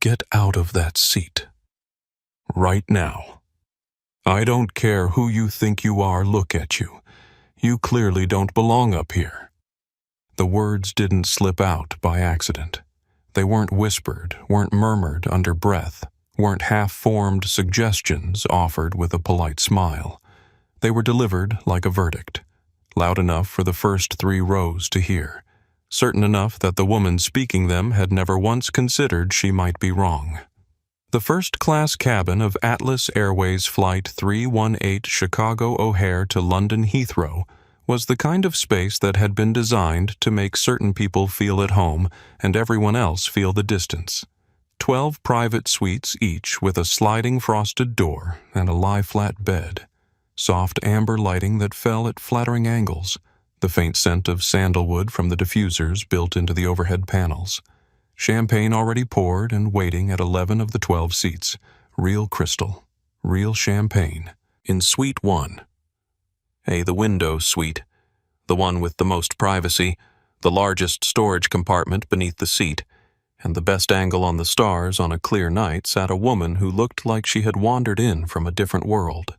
Get out of that seat. Right now. I don't care who you think you are, look at you. You clearly don't belong up here. The words didn't slip out by accident. They weren't whispered, weren't murmured under breath, weren't half-formed suggestions offered with a polite smile. They were delivered like a verdict, loud enough for the first 3 rows to hear, certain enough that the woman speaking them had never once considered she might be wrong. The first-class cabin of Atlas Airways Flight 318 Chicago O'Hare to London Heathrow was the kind of space that had been designed to make certain people feel at home and everyone else feel the distance. 12 private suites each with a sliding frosted door and a lie-flat bed. Soft amber lighting that fell at flattering angles, the faint scent of sandalwood from the diffusers built into the overhead panels. Champagne already poured and waiting at 11 of the 12 seats. Real crystal, real champagne. In Suite 1. The window suite. The one with the most privacy, the largest storage compartment beneath the seat, and the best angle on the stars on a clear night sat a woman who looked like she had wandered in from a different world.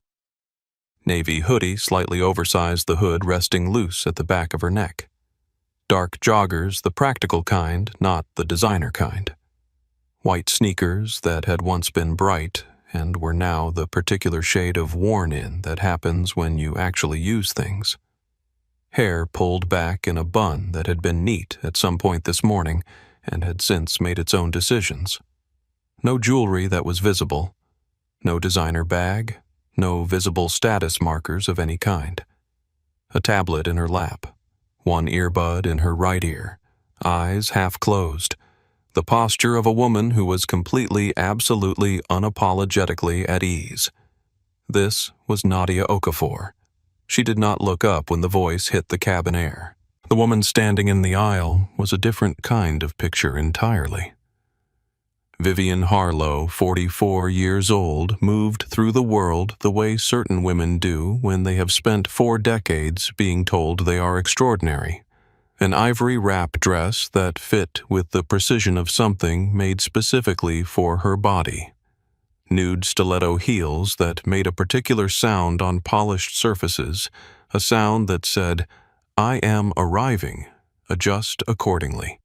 Navy hoodie slightly oversized the hood resting loose at the back of her neck. Dark joggers, the practical kind, not the designer kind. White sneakers that had once been bright and were now the particular shade of worn-in that happens when you actually use things. Hair pulled back in a bun that had been neat at some point this morning and had since made its own decisions. No jewelry that was visible. No designer bag. No visible status markers of any kind. A tablet in her lap. One earbud in her right ear. Eyes half closed. The posture of a woman who was completely, absolutely, unapologetically at ease. This was Nadia Okafor. She did not look up when the voice hit the cabin air. The woman standing in the aisle was a different kind of picture entirely. Vivian Harlow, 44 years old, moved through the world the way certain women do when they have spent 4 decades being told they are extraordinary. An ivory wrap dress that fit with the precision of something made specifically for her body. Nude stiletto heels that made a particular sound on polished surfaces, a sound that said, "I am arriving, adjust accordingly."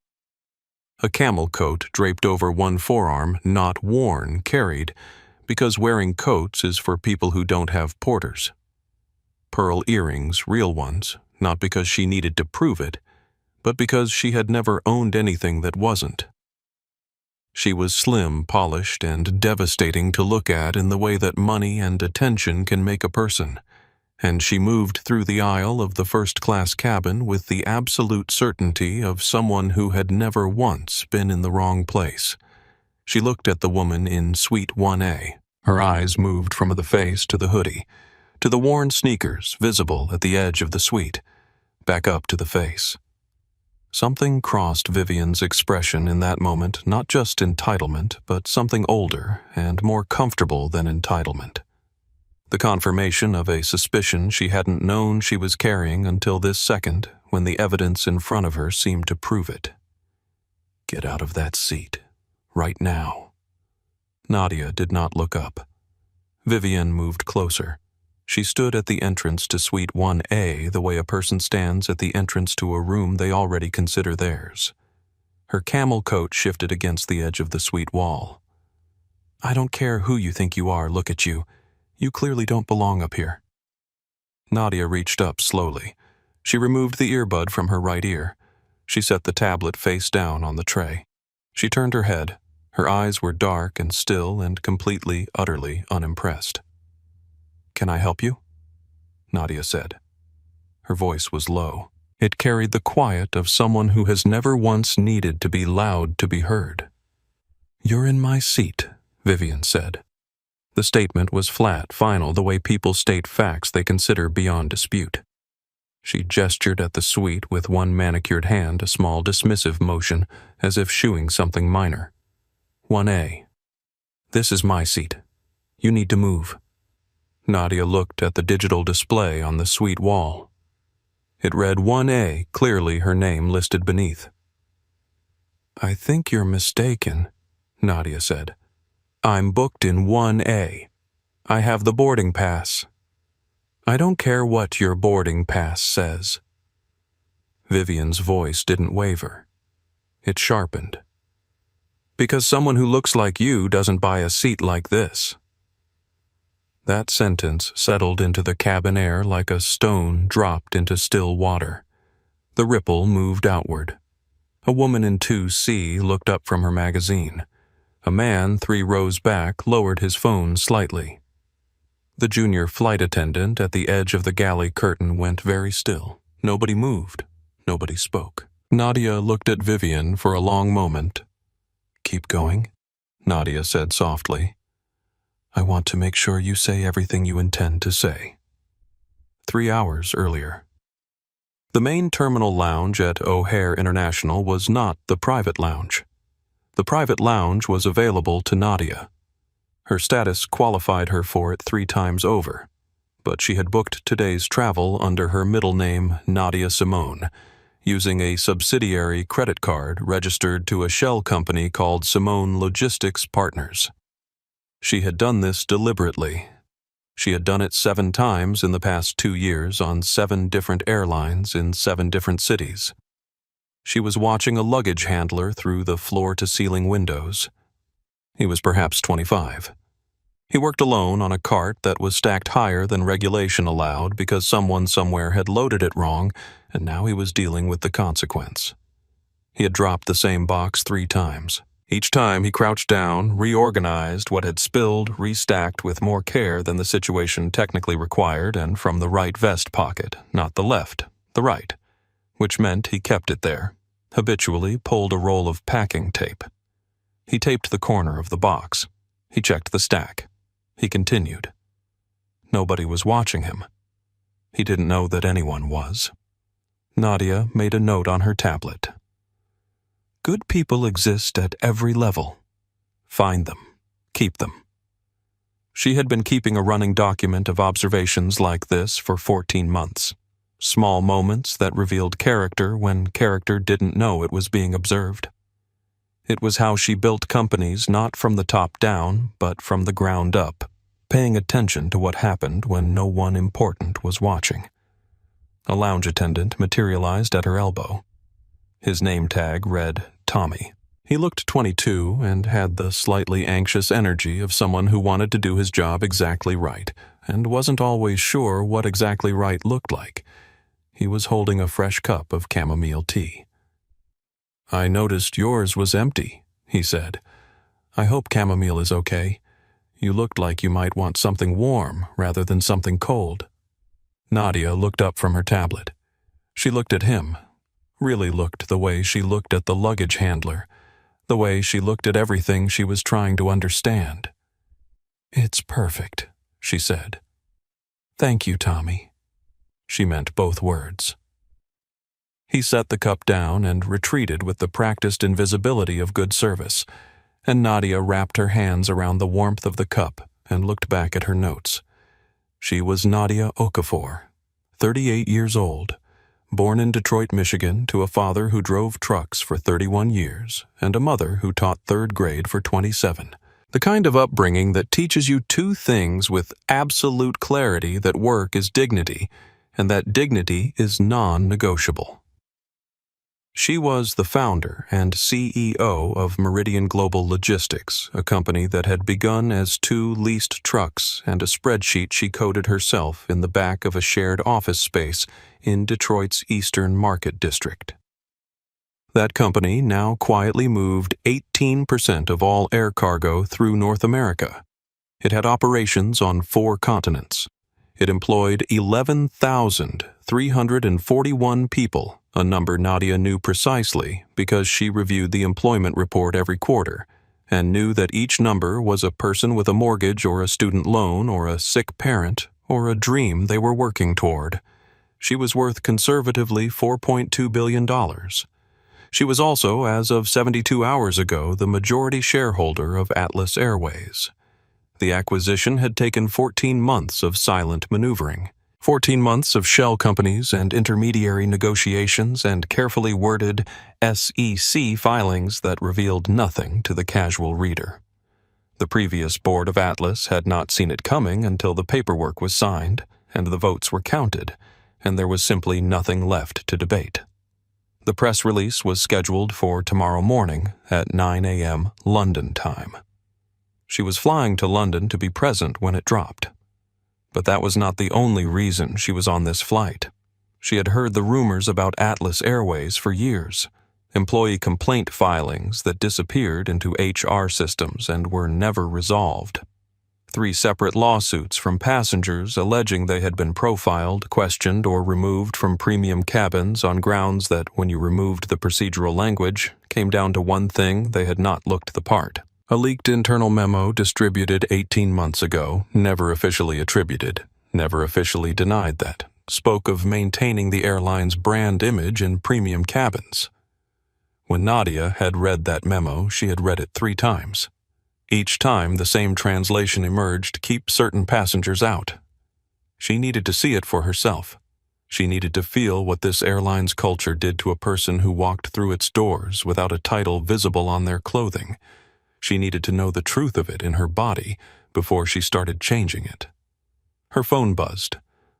A camel coat draped over one forearm, not worn, carried, because wearing coats is for people who don't have porters. Pearl earrings, real ones, not because she needed to prove it, but because she had never owned anything that wasn't. She was slim, polished, and devastating to look at in the way that money and attention can make a person, and she moved through the aisle of the first-class cabin with the absolute certainty of someone who had never once been in the wrong place. She looked at the woman in Suite 1A. Her eyes moved from the face to the hoodie, to the worn sneakers visible at the edge of the suite, back up to the face. Something crossed Vivian's expression in that moment, not just entitlement, but something older and more comfortable than entitlement. The confirmation of a suspicion she hadn't known she was carrying until this second, when the evidence in front of her seemed to prove it. Get out of that seat. Right now. Nadia did not look up. Vivian moved closer. She stood at the entrance to Suite 1A the way a person stands at the entrance to a room they already consider theirs. Her camel coat shifted against the edge of the suite wall. "I don't care who you think you are, look at you. You clearly don't belong up here." Nadia reached up slowly. She removed the earbud from her right ear. She set the tablet face down on the tray. She turned her head. Her eyes were dark and still and completely, utterly unimpressed. "Can I help you?" Nadia said. Her voice was low. It carried the quiet of someone who has never once needed to be loud to be heard. "You're in my seat," Vivian said. The statement was flat, final, the way people state facts they consider beyond dispute. She gestured at the suite with one manicured hand, a small dismissive motion, as if shooing something minor. 1A. "This is my seat. You need to move." Nadia looked at the digital display on the suite wall. It read 1A, clearly her name listed beneath. "I think you're mistaken," Nadia said. "I'm booked in 1A. I have the boarding pass." "I don't care what your boarding pass says." Vivian's voice didn't waver. It sharpened. "Because someone who looks like you doesn't buy a seat like this." That sentence settled into the cabin air like a stone dropped into still water. The ripple moved outward. A woman in 2C looked up from her magazine. A man 3 rows back lowered his phone slightly. The junior flight attendant at the edge of the galley curtain went very still. Nobody moved. Nobody spoke. Nadia looked at Vivian for a long moment. "Keep going," Nadia said softly. "I want to make sure you say everything you intend to say." 3 hours earlier. The main terminal lounge at O'Hare International was not the private lounge. The private lounge was available to Nadia. Her status qualified her for it 3 times over, but she had booked today's travel under her middle name Nadia Simone, using a subsidiary credit card registered to a shell company called Simone Logistics Partners. She had done this deliberately. She had done it 7 times in the past 2 years on 7 different airlines in 7 different cities. She was watching a luggage handler through the floor-to-ceiling windows. He was perhaps 25. He worked alone on a cart that was stacked higher than regulation allowed because someone somewhere had loaded it wrong, and now he was dealing with the consequence. He had dropped the same box 3 times. Each time he crouched down, reorganized what had spilled, restacked with more care than the situation technically required, and from the right vest pocket, not the left, the right, which meant he kept it there, habitually pulled a roll of packing tape. He taped the corner of the box. He checked the stack. He continued. Nobody was watching him. He didn't know that anyone was. Nadia made a note on her tablet. Good people exist at every level. Find them. Keep them. She had been keeping a running document of observations like this for 14 months. Small moments that revealed character when character didn't know it was being observed. It was how she built companies not from the top down, but from the ground up, paying attention to what happened when no one important was watching. A lounge attendant materialized at her elbow. His name tag read Tommy. He looked 22 and had the slightly anxious energy of someone who wanted to do his job exactly right and wasn't always sure what exactly right looked like. He was holding a fresh cup of chamomile tea. "I noticed yours was empty," he said. "I hope chamomile is okay. You looked like you might want something warm rather than something cold." Nadia looked up from her tablet. She looked at him, really looked the way she looked at the luggage handler, the way she looked at everything she was trying to understand. "It's perfect," she said. "Thank you, Tommy." She meant both words. He set the cup down and retreated with the practiced invisibility of good service, and Nadia wrapped her hands around the warmth of the cup and looked back at her notes. She was Nadia Okafor, 38 years old, born in Detroit, Michigan, to a father who drove trucks for 31 years and a mother who taught 3rd grade for 27. The kind of upbringing that teaches you 2 things with absolute clarity: that work is dignity, and that dignity is non-negotiable. She was the founder and CEO of Meridian Global Logistics, a company that had begun as 2 leased trucks and a spreadsheet she coded herself in the back of a shared office space in Detroit's Eastern Market District. That company now quietly moved 18% of all air cargo through North America. It had operations on 4 continents. It employed 11,341 people, a number Nadia knew precisely because she reviewed the employment report every quarter, and knew that each number was a person with a mortgage or a student loan or a sick parent or a dream they were working toward. She was worth conservatively $4.2 billion. She was also, as of 72 hours ago, the majority shareholder of Atlas Airways. The acquisition had taken 14 months of silent maneuvering. 14 months of shell companies and intermediary negotiations and carefully worded SEC filings that revealed nothing to the casual reader. The previous board of Atlas had not seen it coming until the paperwork was signed and the votes were counted, and there was simply nothing left to debate. The press release was scheduled for tomorrow morning at 9 a.m. London time. She was flying to London to be present when it dropped. But that was not the only reason she was on this flight. She had heard the rumors about Atlas Airways for years, employee complaint filings that disappeared into HR systems and were never resolved. 3 separate lawsuits from passengers alleging they had been profiled, questioned, or removed from premium cabins on grounds that, when you removed the procedural language, came down to one thing: they had not looked the part. A leaked internal memo distributed 18 months ago, never officially attributed, never officially denied that, spoke of maintaining the airline's brand image in premium cabins. When Nadia had read that memo, she had read it 3 times. Each time the same translation emerged: keep certain passengers out. She needed to see it for herself. She needed to feel what this airline's culture did to a person who walked through its doors without a title visible on their clothing. She needed to know the truth of it in her body before she started changing it. Her phone buzzed.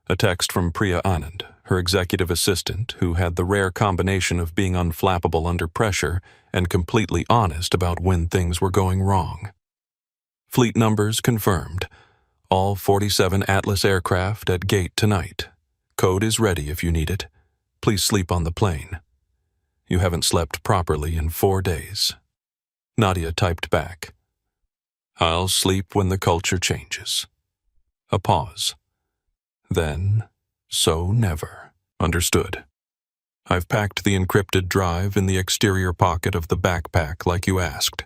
A text from Priya Anand, her executive assistant, who had the rare combination of being unflappable under pressure and completely honest about when things were going wrong. Fleet numbers confirmed. All 47 Atlas aircraft at gate tonight. Code is ready if you need it. Please sleep on the plane. You haven't slept properly in 4 days. Nadia typed back. I'll sleep when the culture changes. A pause. Then, so never. Understood. I've packed the encrypted drive in the exterior pocket of the backpack like you asked.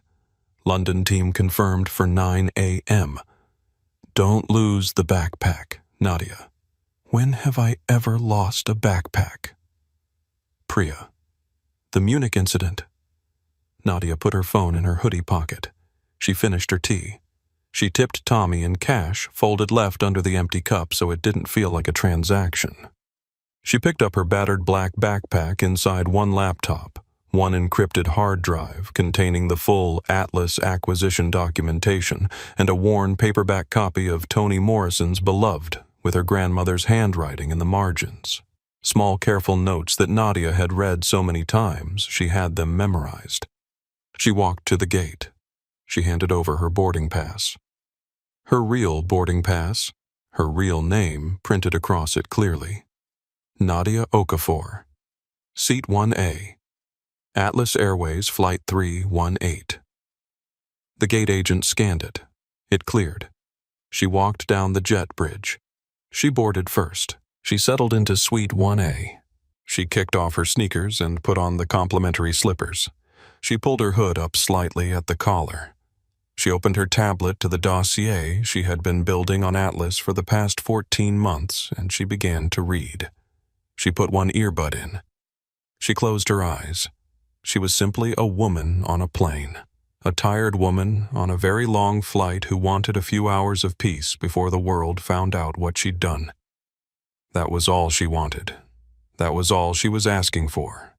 London team confirmed for 9 a.m. Don't lose the backpack, Nadia. When have I ever lost a backpack? Priya. The Munich incident. Nadia put her phone in her hoodie pocket. She finished her tea. She tipped Tommy in cash, folded left under the empty cup so it didn't feel like a transaction. She picked up her battered black backpack inside one laptop, one encrypted hard drive containing the full Atlas acquisition documentation, and a worn paperback copy of Toni Morrison's Beloved with her grandmother's handwriting in the margins. Small, careful notes that Nadia had read so many times she had them memorized. She walked to the gate. She handed over her boarding pass. Her real boarding pass, her real name printed across it clearly. Nadia Okafor. Seat 1A. Atlas Airways Flight 318. The gate agent scanned it. It cleared. She walked down the jet bridge. She boarded first. She settled into Suite 1A. She kicked off her sneakers and put on the complimentary slippers. She pulled her hood up slightly at the collar. She opened her tablet to the dossier she had been building on Atlas for the past 14 months, and she began to read. She put one earbud in. She closed her eyes. She was simply a woman on a plane. A tired woman on a very long flight who wanted a few hours of peace before the world found out what she'd done. That was all she wanted. That was all she was asking for.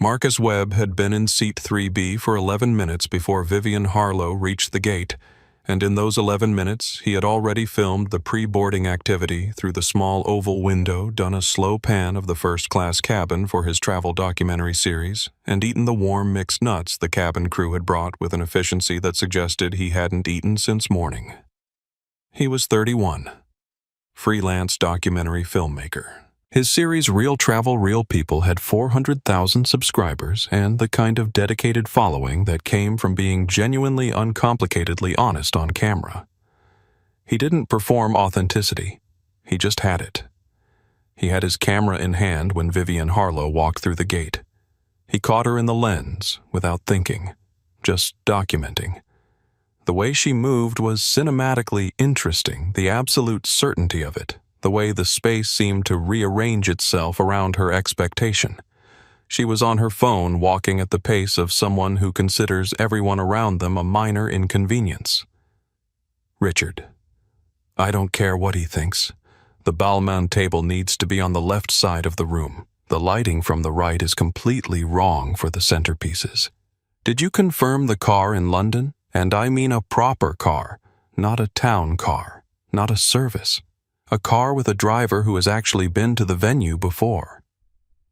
Marcus Webb had been in Seat 3B for 11 minutes before Vivian Harlow reached the gate, and in those 11 minutes he had already filmed the pre-boarding activity through the small oval window, done a slow pan of the first-class cabin for his travel documentary series, and eaten the warm mixed nuts the cabin crew had brought with an efficiency that suggested he hadn't eaten since morning. He was 31. Freelance documentary filmmaker. His series Real Travel, Real People had 400,000 subscribers and the kind of dedicated following that came from being genuinely uncomplicatedly honest on camera. He didn't perform authenticity. He just had it. He had his camera in hand when Vivian Harlow walked through the gate. He caught her in the lens without thinking, just documenting. The way she moved was cinematically interesting, the absolute certainty of it. The way the space seemed to rearrange itself around her expectation. She was on her phone walking at the pace of someone who considers everyone around them a minor inconvenience. Richard. I don't care what he thinks. The Balmain table needs to be on the left side of the room. The lighting from the right is completely wrong for the centerpieces. Did you confirm the car in London? And I mean a proper car, not a town car, not a service. A car with a driver who has actually been to the venue before.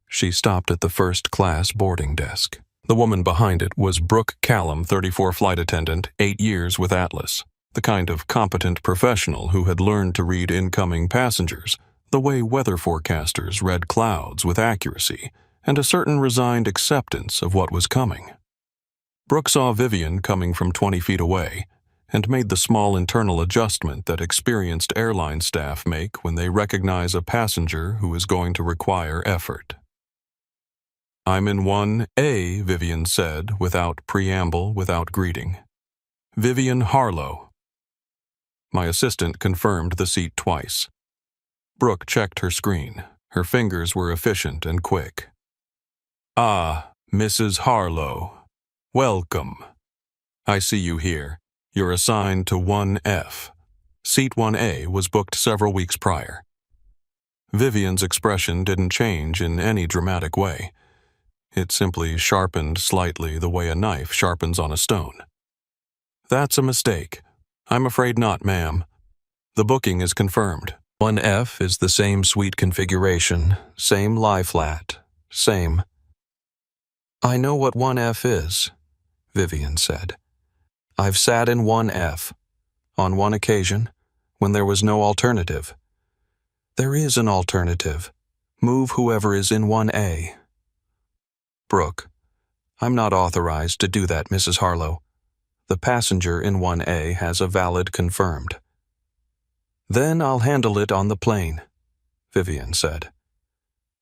She stopped at the first-class boarding desk. The woman behind it was Brooke Callum, 34 flight attendant, 8 years with Atlas. The kind of competent professional who had learned to read incoming passengers, the way weather forecasters read clouds with accuracy, and a certain resigned acceptance of what was coming. Brooke saw Vivian coming from 20 feet away and made the small internal adjustment that experienced airline staff make when they recognize a passenger who is going to require effort. "I'm in 1A, Vivian said, without preamble, without greeting. "Vivian Harlow." My assistant confirmed the seat twice. Brooke checked her screen. Her fingers were efficient and quick. "Ah, Mrs. Harlow. Welcome. I see you here. You're assigned to 1F. Seat 1A was booked several weeks prior." Vivian's expression didn't change in any dramatic way. It simply sharpened slightly the way a knife sharpens on a stone. "That's a mistake. I'm afraid not, ma'am. The booking is confirmed. 1F is the same suite configuration, same lie flat, same." "I know what 1F is," Vivian said. "I've sat in 1F, on one occasion, when there was no alternative. There is an alternative. Move whoever is in 1A. "Brooke, I'm not authorized to do that, Mrs. Harlow. The passenger in 1A has a valid confirmed." "Then I'll handle it on the plane," Vivian said.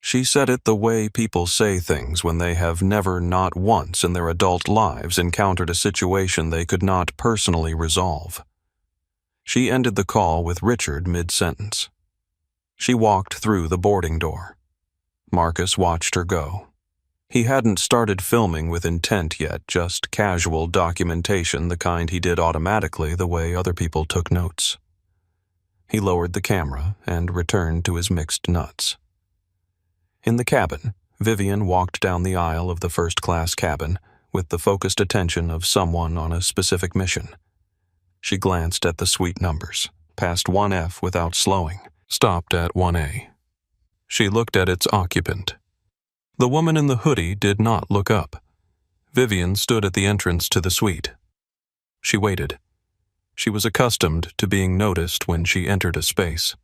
She said it the way people say things when they have never, not once in their adult lives, encountered a situation they could not personally resolve. She ended the call with Richard mid-sentence. She walked through the boarding door. Marcus watched her go. He hadn't started filming with intent yet, just casual documentation, the kind he did automatically the way other people took notes. He lowered the camera and returned to his mixed nuts. In the cabin, Vivian walked down the aisle of the first-class cabin with the focused attention of someone on a specific mission. She glanced at the suite numbers, passed 1F without slowing, stopped at 1A. She looked at its occupant. The woman in the hoodie did not look up. Vivian stood at the entrance to the suite. She waited. She was accustomed to being noticed when she entered a space.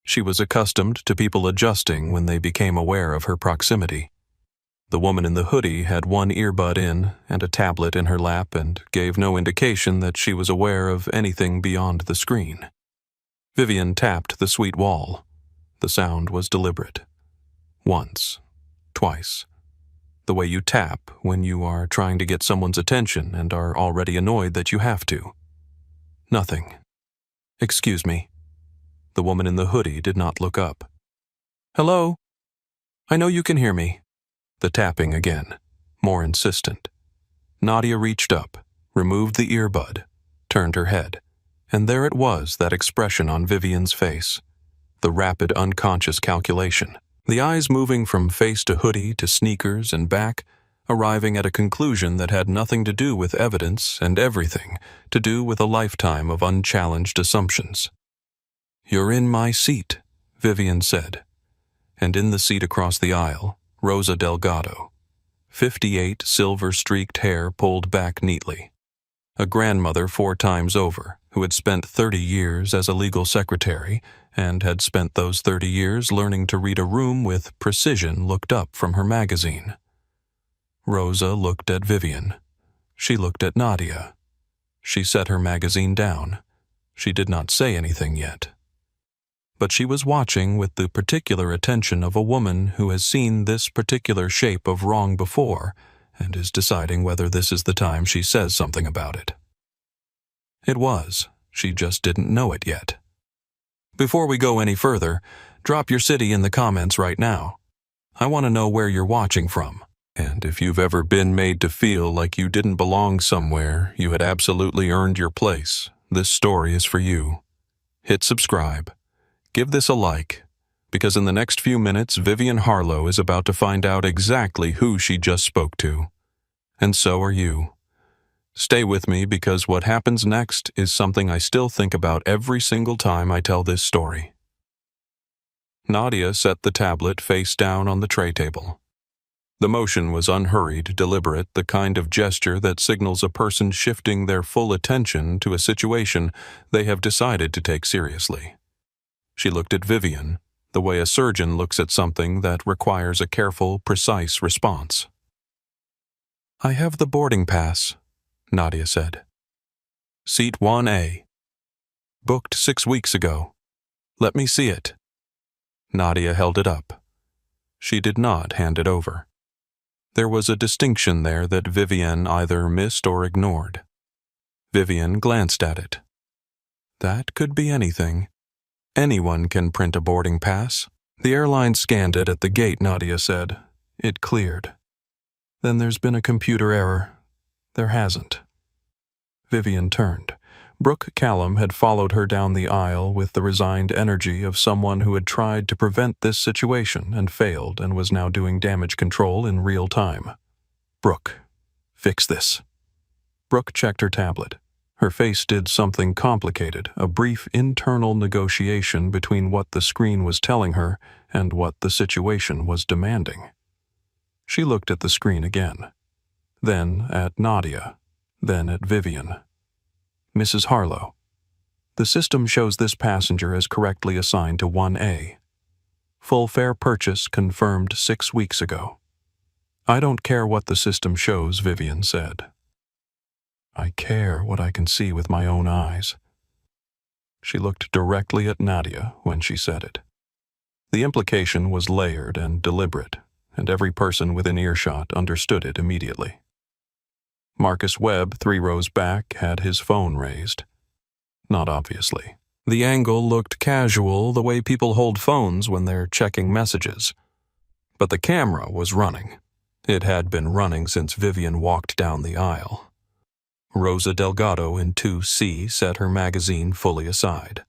She was accustomed to people adjusting when they became aware of her proximity. The woman in the hoodie had one earbud in and a tablet in her lap and gave no indication that she was aware of anything beyond the screen. Vivian tapped the suite wall. The sound was deliberate. Once. Twice. The way you tap when you are trying to get someone's attention and are already annoyed that you have to. Nothing. "Excuse me." The woman in the hoodie did not look up. "Hello? I know you can hear me." The tapping again, more insistent. Nadia reached up, removed the earbud, turned her head, and there it was, that expression on Vivian's face. The rapid unconscious calculation. The eyes moving from face to hoodie to sneakers and back, arriving at a conclusion that had nothing to do with evidence and everything to do with a lifetime of unchallenged assumptions. "You're in my seat," Vivian said. And in the seat across the aisle, Rosa Delgado. 58, silver-streaked hair pulled back neatly. A grandmother 4 times over, who had spent 30 years as a legal secretary and had spent those 30 years learning to read a room with precision, looked up from her magazine. Rosa looked at Vivian. She looked at Nadia. She set her magazine down. She did not say anything yet. But she was watching with the particular attention of a woman who has seen this particular shape of wrong before and is deciding whether this is the time she says something about it. It was. She just didn't know it yet. Before we go any further, drop your city in the comments right now. I want to know where you're watching from. And if you've ever been made to feel like you didn't belong somewhere, you had absolutely earned your place, this story is for you. Hit subscribe. Give this a like, because in the next few minutes, Vivian Harlow is about to find out exactly who she just spoke to. And so are you. Stay with me because what happens next is something I still think about every single time I tell this story. Nadia set the tablet face down on the tray table. The motion was unhurried, deliberate, the kind of gesture that signals a person shifting their full attention to a situation they have decided to take seriously. She looked at Vivian, the way a surgeon looks at something that requires a careful, precise response. "I have the boarding pass," Nadia said. "Seat 1A. Booked 6 weeks ago. Let me see it." Nadia held it up. She did not hand it over. There was a distinction there that Vivian either missed or ignored. Vivian glanced at it. That could be anything. Anyone can print a boarding pass. "The airline scanned it at the gate," Nadia said. "It cleared. Then there's been a computer error. There hasn't." Vivian turned. Brooke Callum had followed her down the aisle with the resigned energy of someone who had tried to prevent this situation and failed and was now doing damage control in real time. "Brooke, fix this." Brooke checked her tablet. Her face did something complicated, a brief internal negotiation between what the screen was telling her and what the situation was demanding. She looked at the screen again, then at Nadia, then at Vivian. "Mrs. Harlow, the system shows this passenger as correctly assigned to 1A. Full fare purchase confirmed 6 weeks ago." "I don't care what the system shows," Vivian said. "I care what I can see with my own eyes." She looked directly at Nadia when she said it. The implication was layered and deliberate, and every person within earshot understood it immediately. Marcus Webb, 3 rows back, had his phone raised. Not obviously. The angle looked casual, the way people hold phones when they're checking messages. But the camera was running. It had been running since Vivian walked down the aisle. Rosa Delgado in 2C set her magazine fully aside.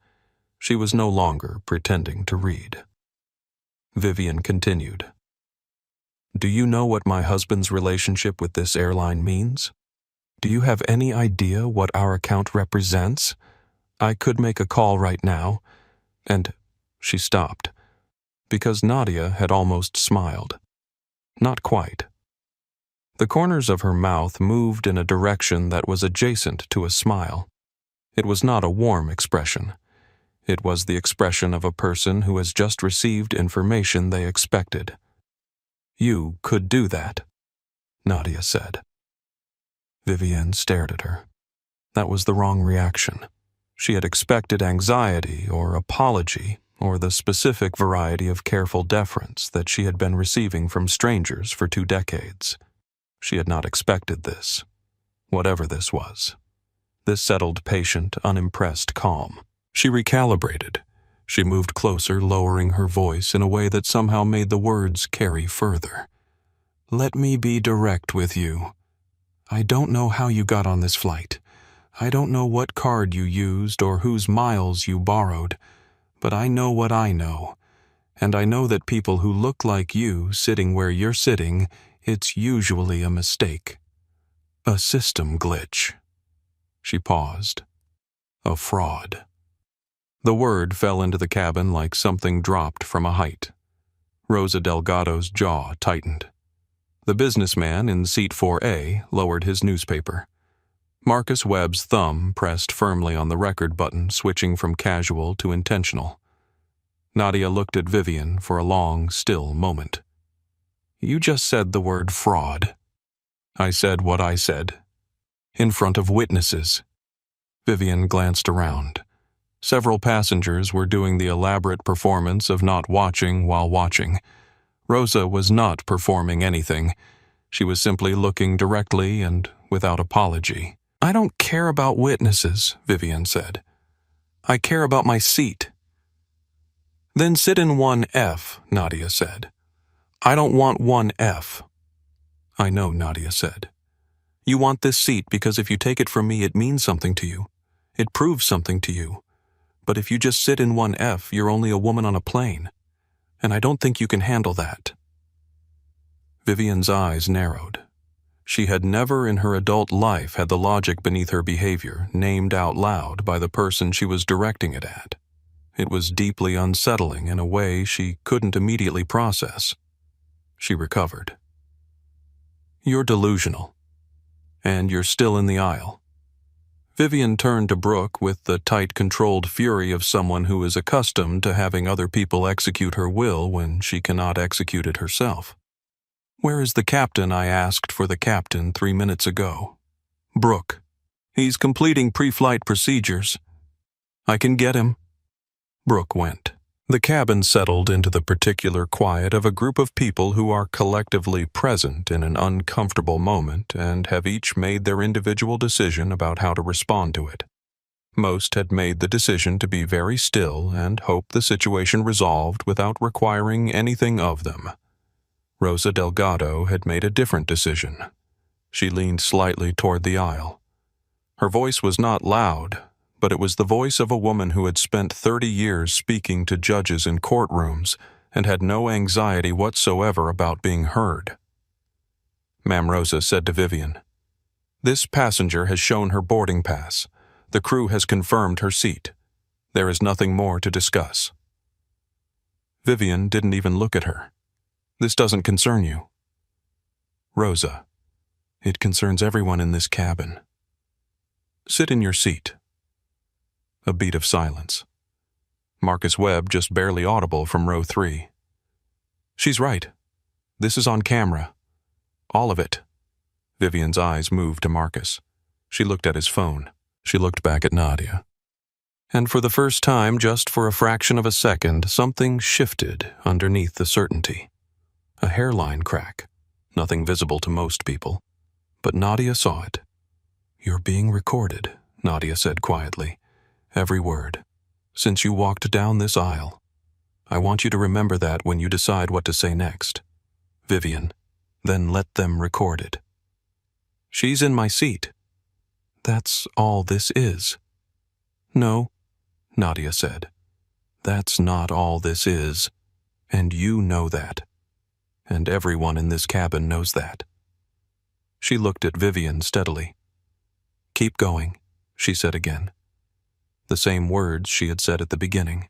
She was no longer pretending to read. Vivian continued. "Do you know what my husband's relationship with this airline means? Do you have any idea what our account represents? I could make a call right now." And she stopped, because Nadia had almost smiled. Not quite. The corners of her mouth moved in a direction that was adjacent to a smile. It was not a warm expression. It was the expression of a person who has just received information they expected. "You could do that," Nadia said. Vivian stared at her. That was the wrong reaction. She had expected anxiety or apology or the specific variety of careful deference that she had been receiving from strangers for 2 decades. She had not expected this, whatever this was. This settled, patient, unimpressed calm. She recalibrated. She moved closer, lowering her voice in a way that somehow made the words carry further. "Let me be direct with you. I don't know how you got on this flight. I don't know what card you used or whose miles you borrowed, but I know what I know. And I know that people who look like you sitting where you're sitting, it's usually a mistake. A system glitch." She paused. "A fraud." The word fell into the cabin like something dropped from a height. Rosa Delgado's jaw tightened. The businessman in seat 4A lowered his newspaper. Marcus Webb's thumb pressed firmly on the record button, switching from casual to intentional. Nadia looked at Vivian for a long, still moment. "You just said the word fraud." "I said what I said. In front of witnesses." Vivian glanced around. Several passengers were doing the elaborate performance of not watching while watching. Rosa was not performing anything. She was simply looking directly and without apology. "I don't care about witnesses," Vivian said. "I care about my seat." "Then sit in 1F, Nadia said. "I don't want 1F. "I know," Nadia said. "You want this seat because if you take it from me, it means something to you. It proves something to you. But if you just sit in 1F, you're only a woman on a plane. And I don't think you can handle that." Vivian's eyes narrowed. She had never in her adult life had the logic beneath her behavior named out loud by the person she was directing it at. It was deeply unsettling in a way she couldn't immediately process. She recovered. "You're delusional. And you're still in the aisle." Vivian turned to Brooke with the tight, controlled fury of someone who is accustomed to having other people execute her will when she cannot execute it herself. "Where is the captain I asked for the captain 3 minutes ago?" "Brooke. He's completing pre-flight procedures." "I can get him." Brooke went. The cabin settled into the particular quiet of a group of people who are collectively present in an uncomfortable moment and have each made their individual decision about how to respond to it. Most had made the decision to be very still and hope the situation resolved without requiring anything of them. Rosa Delgado had made a different decision. She leaned slightly toward the aisle. Her voice was not loud, but it was the voice of a woman who had spent 30 years speaking to judges in courtrooms and had no anxiety whatsoever about being heard. Ma'am Rosa said to Vivian, "This passenger has shown her boarding pass. The crew has confirmed her seat. There is nothing more to discuss." Vivian didn't even look at her. "This doesn't concern you." "Rosa, it concerns everyone in this cabin. Sit in your seat." A beat of silence. Marcus Webb just barely audible from row 3. "She's right. This is on camera. All of it." Vivian's eyes moved to Marcus. She looked at his phone. She looked back at Nadia. And for the first time, just for a fraction of a second, something shifted underneath the certainty. A hairline crack. Nothing visible to most people. But Nadia saw it. "You're being recorded," Nadia said quietly. "Every word. Since you walked down this aisle. I want you to remember that when you decide what to say next. Vivian, then let them record it." "She's in my seat." "That's all this is." "No," Nadia said. "That's not all this is. And you know that. And everyone in this cabin knows that." She looked at Vivian steadily. "Keep going," she said again. The same words she had said at the beginning.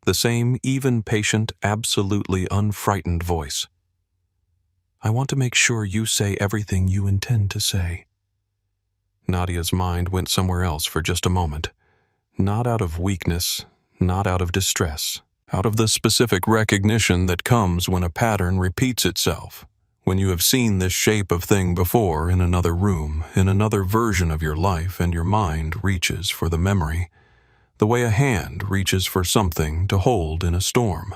The same even, patient, absolutely unfrightened voice. "I want to make sure you say everything you intend to say." Nadia's mind went somewhere else for just a moment. Not out of weakness, not out of distress, out of the specific recognition that comes when a pattern repeats itself, when you have seen this shape of thing before in another room, in another version of your life, and your mind reaches for the memory, the way a hand reaches for something to hold in a storm.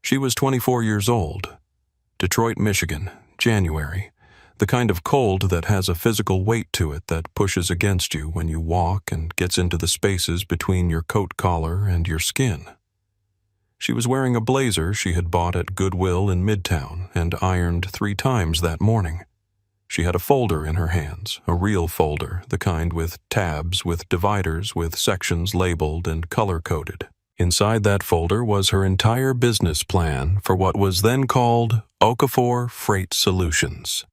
She was 24 years old. Detroit, Michigan, January. The kind of cold that has a physical weight to it that pushes against you when you walk and gets into the spaces between your coat collar and your skin. She was wearing a blazer she had bought at Goodwill in Midtown and ironed 3 times that morning. She had a folder in her hands, a real folder, the kind with tabs, with dividers, with sections labeled and color-coded. Inside that folder was her entire business plan for what was then called Okafor Freight Solutions.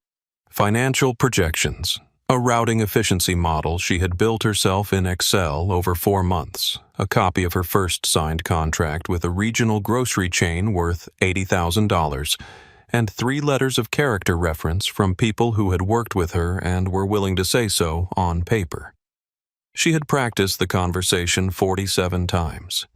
Financial projections, a routing efficiency model she had built herself in Excel over 4 months, a copy of her first signed contract with a regional grocery chain worth $80,000, and 3 letters of character reference from people who had worked with her and were willing to say so on paper. She had practiced the conversation 47 times.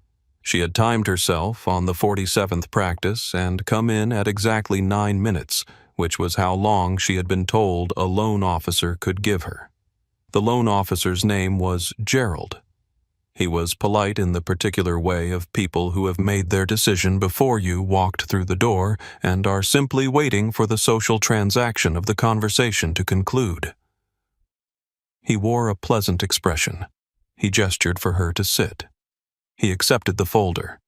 She had timed herself on the 47th practice and come in at exactly 9 minutes, which was how long she had been told a loan officer could give her. The loan officer's name was Gerald. He was polite in the particular way of people who have made their decision before you walked through the door and are simply waiting for the social transaction of the conversation to conclude. He wore a pleasant expression. He gestured for her to sit. He accepted the folder.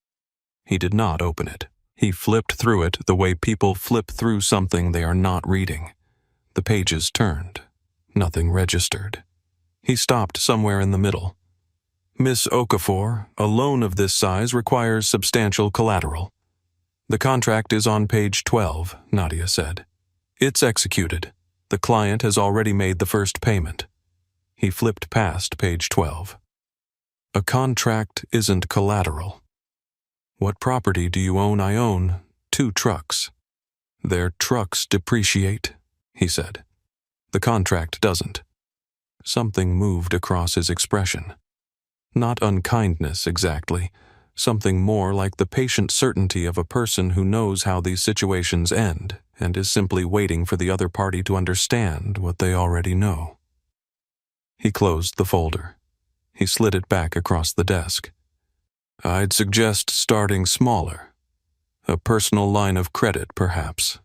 He did not open it. He flipped through it the way people flip through something they are not reading. The pages turned. Nothing registered. He stopped somewhere in the middle. Miss Okafor, a loan of this size requires substantial collateral. The contract is on page 12, Nadia said. It's executed. The client has already made the first payment. He flipped past page 12. A contract isn't collateral. What property do you own? I own 2 trucks. Their trucks depreciate, he said. The contract doesn't. Something moved across his expression. Not unkindness exactly, something more like the patient certainty of a person who knows how these situations end and is simply waiting for the other party to understand what they already know. He closed the folder. He slid it back across the desk. I'd suggest starting smaller. A personal line of credit, perhaps.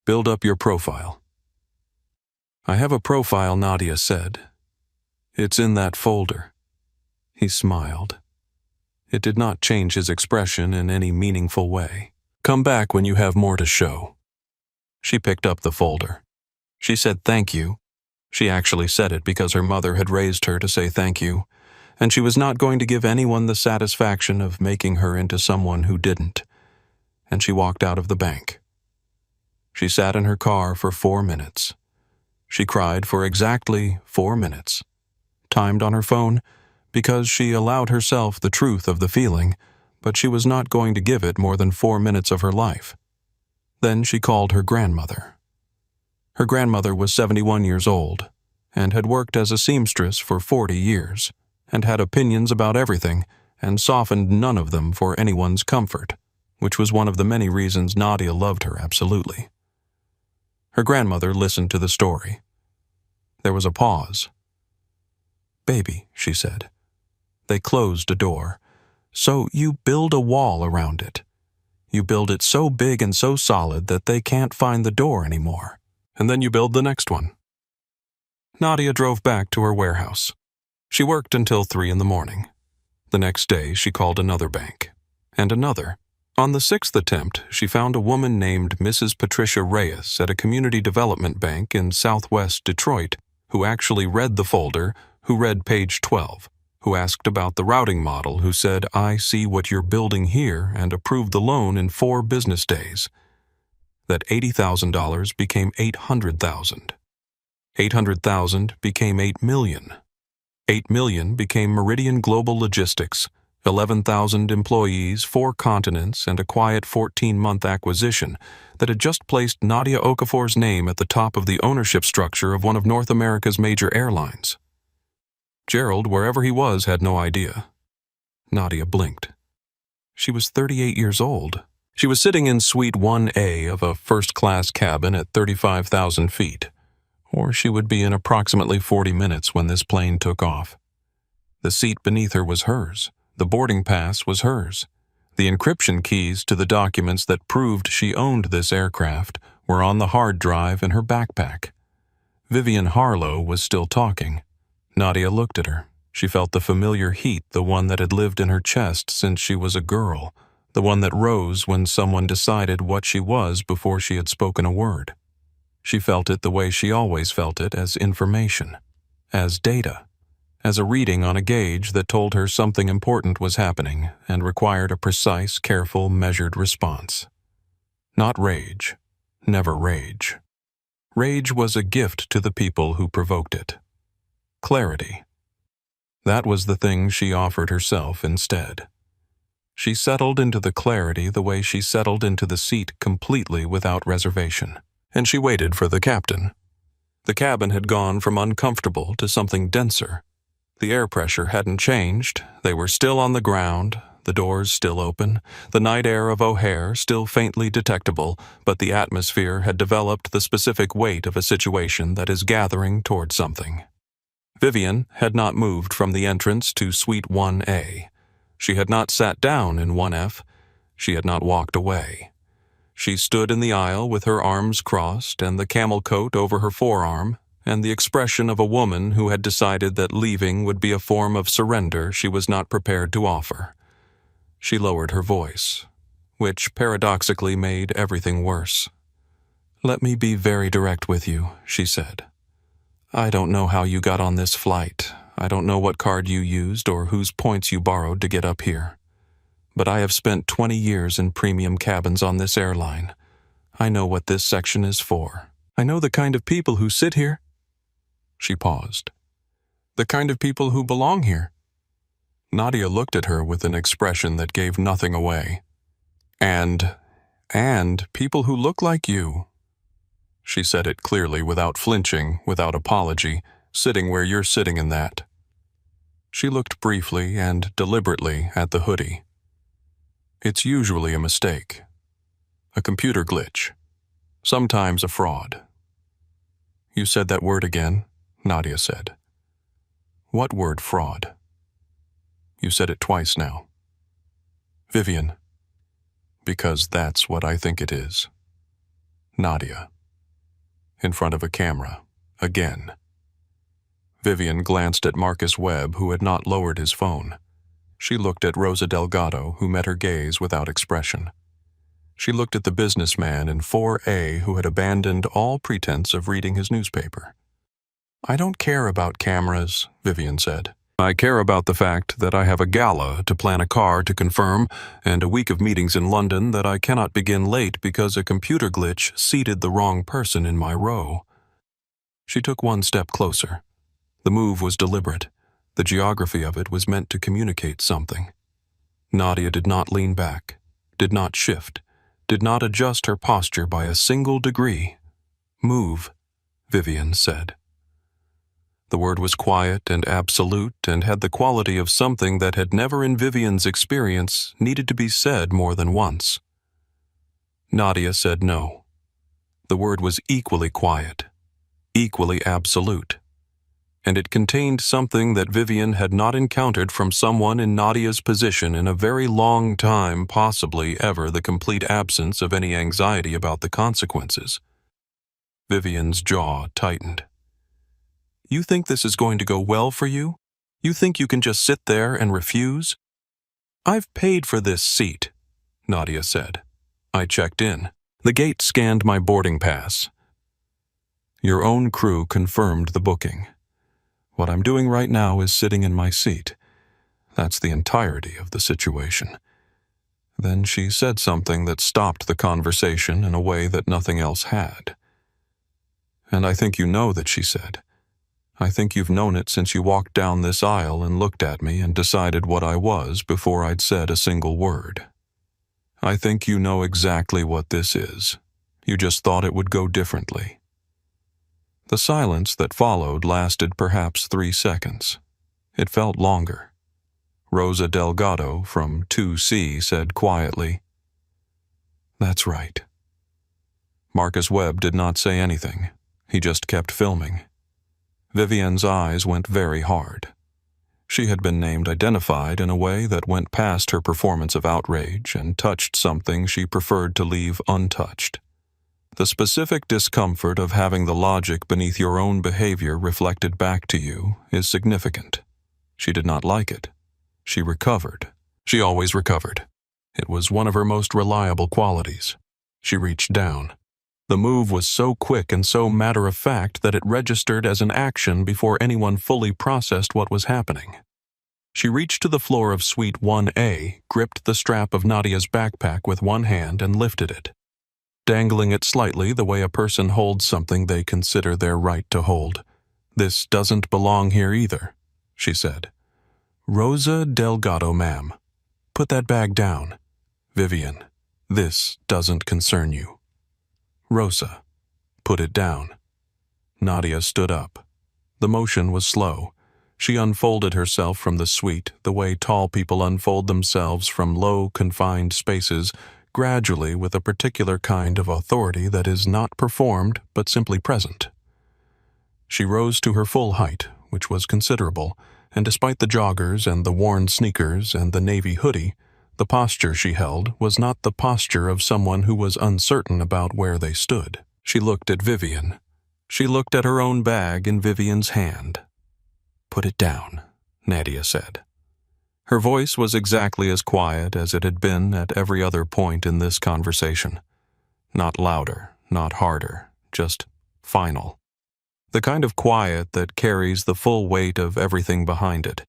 Build up your profile. I have a profile, Nadia said. It's in that folder. He smiled. It did not change his expression in any meaningful way. Come back when you have more to show. She picked up the folder. She said thank you. She actually said it because her mother had raised her to say thank you, and she was not going to give anyone the satisfaction of making her into someone who didn't. And she walked out of the bank. She sat in her car for 4 minutes. She cried for exactly 4 minutes, timed on her phone, because she allowed herself the truth of the feeling, but she was not going to give it more than 4 minutes of her life. Then she called her grandmother. Her grandmother was 71 years old, and had worked as a seamstress for 40 years, and had opinions about everything, and softened none of them for anyone's comfort, which was one of the many reasons Nadia loved her absolutely. Her grandmother listened to the story. There was a pause. Baby, she said. They closed a door. So you build a wall around it. You build it so big and so solid that they can't find the door anymore. And then you build the next one. Nadia drove back to her warehouse. She worked until 3 in the morning. The next day, she called another bank. And another. On the 6th attempt, she found a woman named Mrs. Patricia Reyes at a community development bank in southwest Detroit who actually read the folder, who read page 12, who asked about the routing model, who said, I see what you're building here, and approved the loan in 4 business days. That $80,000 became $800,000. $800,000 became $8 million. $8 million became Meridian Global Logistics, 11,000 employees, 4 continents, and a quiet 14-month acquisition that had just placed Nadia Okafor's name at the top of the ownership structure of one of North America's major airlines. Gerald, wherever he was, had no idea. Nadia blinked. She was 38 years old. She was sitting in Suite 1A of a first-class cabin at 35,000 feet, or she would be in approximately 40 minutes when this plane took off. The seat beneath her was hers. The boarding pass was hers. The encryption keys to the documents that proved she owned this aircraft were on the hard drive in her backpack. Vivian Harlow was still talking. Nadia looked at her. She felt the familiar heat, the one that had lived in her chest since she was a girl, the one that rose when someone decided what she was before she had spoken a word. She felt it the way she always felt it, as information, as data, as a reading on a gauge that told her something important was happening and required a precise, careful, measured response. Not rage. Never rage. Rage was a gift to the people who provoked it. Clarity. That was the thing she offered herself instead. She settled into the clarity the way she settled into the seat completely without reservation, and she waited for the captain. The cabin had gone from uncomfortable to something denser. The air pressure hadn't changed. They were still on the ground, the doors still open, the night air of O'Hare still faintly detectable, but the atmosphere had developed the specific weight of a situation that is gathering toward something. Vivian had not moved from the entrance to Suite 1A. She had not sat down in 1F. She had not walked away. She stood in the aisle with her arms crossed and the camel coat over her forearm, and the expression of a woman who had decided that leaving would be a form of surrender she was not prepared to offer. She lowered her voice, which paradoxically made everything worse. "Let me be very direct with you," she said. "I don't know how you got on this flight. I don't know what card you used or whose points you borrowed to get up here, but I have spent 20 years in premium cabins on this airline. I know what this section is for. I know the kind of people who sit here." She paused. "The kind of people who belong here." Nadia looked at her with an expression that gave nothing away. And people who look like you." She said it clearly, without flinching, without apology, sitting where you're sitting in that. She looked briefly and deliberately at the hoodie. "It's usually a mistake. A computer glitch. Sometimes a fraud." "You said that word again," Nadia said. "What word, fraud?" "You said it twice now." "Vivian." "Because that's what I think it is." Nadia. In front of a camera. Again. Vivian glanced at Marcus Webb, who had not lowered his phone. She looked at Rosa Delgado, who met her gaze without expression. She looked at the businessman in 4A who had abandoned all pretense of reading his newspaper. "I don't care about cameras," Vivian said. "I care about the fact that I have a gala to plan a car to confirm and a week of meetings in London that I cannot begin late because a computer glitch seated the wrong person in my row." She took one step closer. The move was deliberate. The geography of it was meant to communicate something. Nadia did not lean back, did not shift, did not adjust her posture by a single degree. "Move," Vivian said. The word was quiet and absolute and had the quality of something that had never in Vivian's experience needed to be said more than once. Nadia said no. The word was equally quiet, equally absolute, and it contained something that Vivian had not encountered from someone in Nadia's position in a very long time, possibly ever the complete absence of any anxiety about the consequences. Vivian's jaw tightened. "You think this is going to go well for you? You think you can just sit there and refuse?" "I've paid for this seat," Nadia said. "I checked in. The gate scanned my boarding pass. Your own crew confirmed the booking. What I'm doing right now is sitting in my seat. That's the entirety of the situation." Then she said something that stopped the conversation in a way that nothing else had. "And I think you know that," she said. "I think you've known it since you walked down this aisle and looked at me and decided what I was before I'd said a single word. I think you know exactly what this is. You just thought it would go differently." The silence that followed lasted perhaps 3 seconds. It felt longer. Rosa Delgado from 2C said quietly, "That's right." Marcus Webb did not say anything. He just kept filming. Vivian's eyes went very hard. She had been named identified in a way that went past her performance of outrage and touched something she preferred to leave untouched. The specific discomfort of having the logic beneath your own behavior reflected back to you is significant. She did not like it. She recovered. She always recovered. It was one of her most reliable qualities. She reached down. The move was so quick and so matter-of-fact that it registered as an action before anyone fully processed what was happening. She reached to the floor of Suite 1A, gripped the strap of Nadia's backpack with one hand and lifted it, dangling it slightly the way a person holds something they consider their right to hold. "This doesn't belong here either," she said. "Rosa Delgado, ma'am. Put that bag down. Vivian, this doesn't concern you." "Rosa, put it down." Nadia stood up. The motion was slow. She unfolded herself from the suite the way tall people unfold themselves from low, confined spaces, gradually with a particular kind of authority that is not performed but simply present. She rose to her full height, which was considerable, and despite the joggers and the worn sneakers and the navy hoodie, the posture she held was not the posture of someone who was uncertain about where they stood. She looked at Vivian. She looked at her own bag in Vivian's hand. "Put it down," Nadia said. Her voice was exactly as quiet as it had been at every other point in this conversation. Not louder, not harder, just final. The kind of quiet that carries the full weight of everything behind it.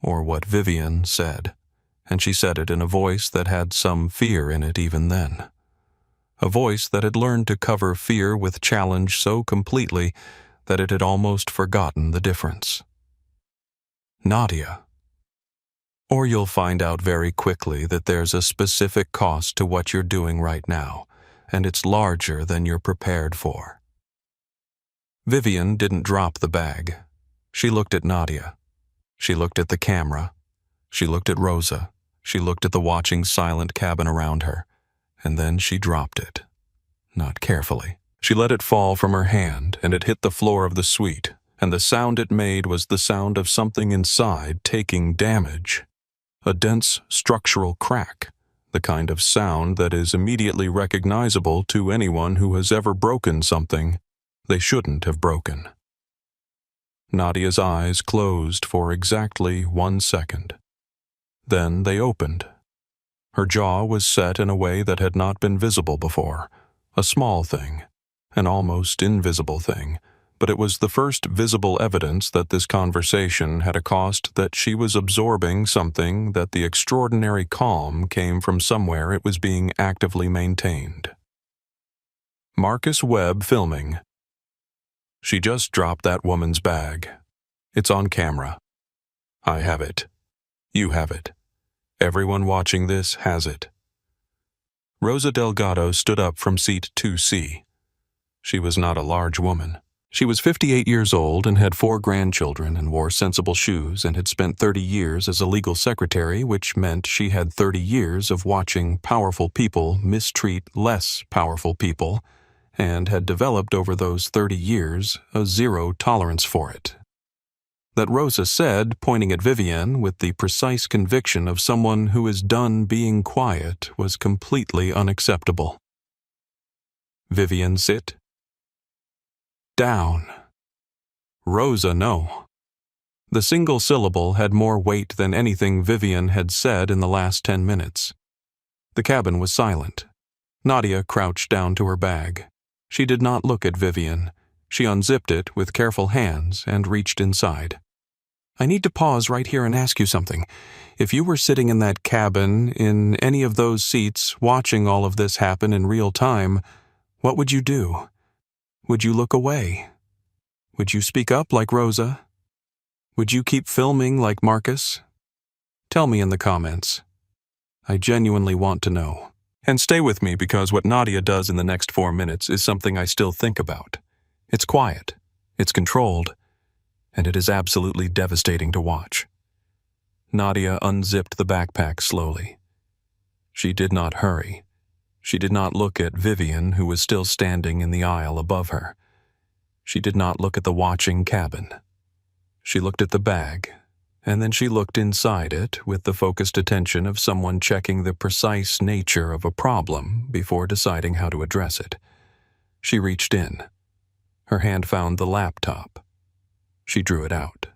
Or what Vivian said, and she said it in a voice that had some fear in it even then. A voice that had learned to cover fear with challenge so completely that it had almost forgotten the difference. Nadia. Or you'll find out very quickly that there's a specific cost to what you're doing right now, and it's larger than you're prepared for. Vivian didn't drop the bag. She looked at Nadia. She looked at the camera. She looked at Rosa. She looked at the watching silent cabin around her. And then she dropped it. Not carefully. She let it fall from her hand, and it hit the floor of the suite, and the sound it made was the sound of something inside taking damage. A dense structural crack, the kind of sound that is immediately recognizable to anyone who has ever broken something they shouldn't have broken. Nadia's eyes closed for exactly 1 second. Then they opened. Her jaw was set in a way that had not been visible before, a small thing, an almost invisible thing, but it was the first visible evidence that this conversation had a cost, that she was absorbing something, that the extraordinary calm came from somewhere it was being actively maintained. Marcus Webb filming. She just dropped that woman's bag. It's on camera. I have it. You have it. Everyone watching this has it. Rosa Delgado stood up from seat 2C. She was not a large woman. She was 58 years old and had 4 grandchildren and wore sensible shoes and had spent 30 years as a legal secretary, which meant she had 30 years of watching powerful people mistreat less powerful people, and had developed over those 30 years a zero tolerance for it. That Rosa said, pointing at Vivian with the precise conviction of someone who is done being quiet, was completely unacceptable. Vivian, sit. Down. Rosa, no. The single syllable had more weight than anything Vivian had said in the last 10 minutes. The cabin was silent. Nadia crouched down to her bag. She did not look at Vivian. She unzipped it with careful hands and reached inside. I need to pause right here and ask you something. If you were sitting in that cabin, in any of those seats, watching all of this happen in real time, what would you do? Would you look away? Would you speak up like Rosa? Would you keep filming like Marcus? Tell me in the comments. I genuinely want to know. And stay with me, because what Nadia does in the next 4 minutes is something I still think about. It's quiet, it's controlled, and it is absolutely devastating to watch. Nadia unzipped the backpack slowly. She did not hurry. She did not look at Vivian, who was still standing in the aisle above her. She did not look at the watching cabin. She looked at the bag, and then she looked inside it with the focused attention of someone checking the precise nature of a problem before deciding how to address it. She reached in. Her hand found the laptop. She drew it out.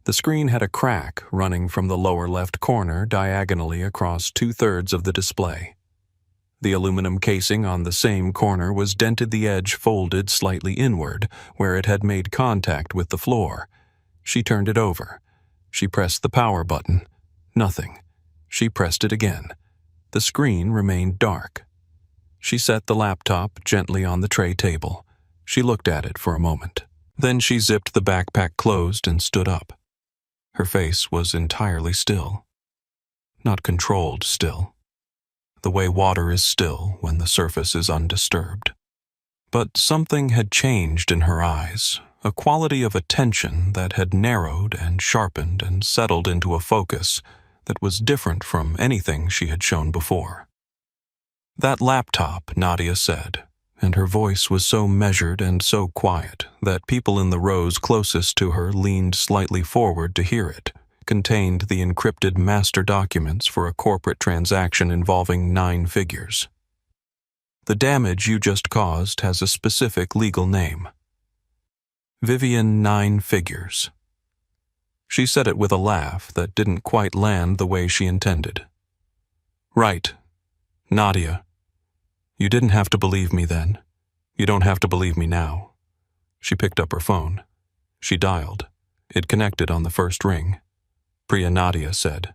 The screen had a crack running from the lower left corner diagonally across 2/3 of the display. The aluminum casing on the same corner was dented, the edge folded slightly inward, where it had made contact with the floor. She turned it over. She pressed the power button. Nothing. She pressed it again. The screen remained dark. She set the laptop gently on the tray table. She looked at it for a moment. Then she zipped the backpack closed and stood up. Her face was entirely still. Not controlled still. The way water is still when the surface is undisturbed. But something had changed in her eyes, a quality of attention that had narrowed and sharpened and settled into a focus that was different from anything she had shown before. That laptop, Nadia said, and her voice was so measured and so quiet that people in the rows closest to her leaned slightly forward to hear it, contained the encrypted master documents for a corporate transaction involving 9 figures. The damage you just caused has a specific legal name. Vivian 9 figures. She said it with a laugh that didn't quite land the way she intended. Right, Nadia. You didn't have to believe me then. You don't have to believe me now. She picked up her phone. She dialed. It connected on the first ring. Priya Nadia said,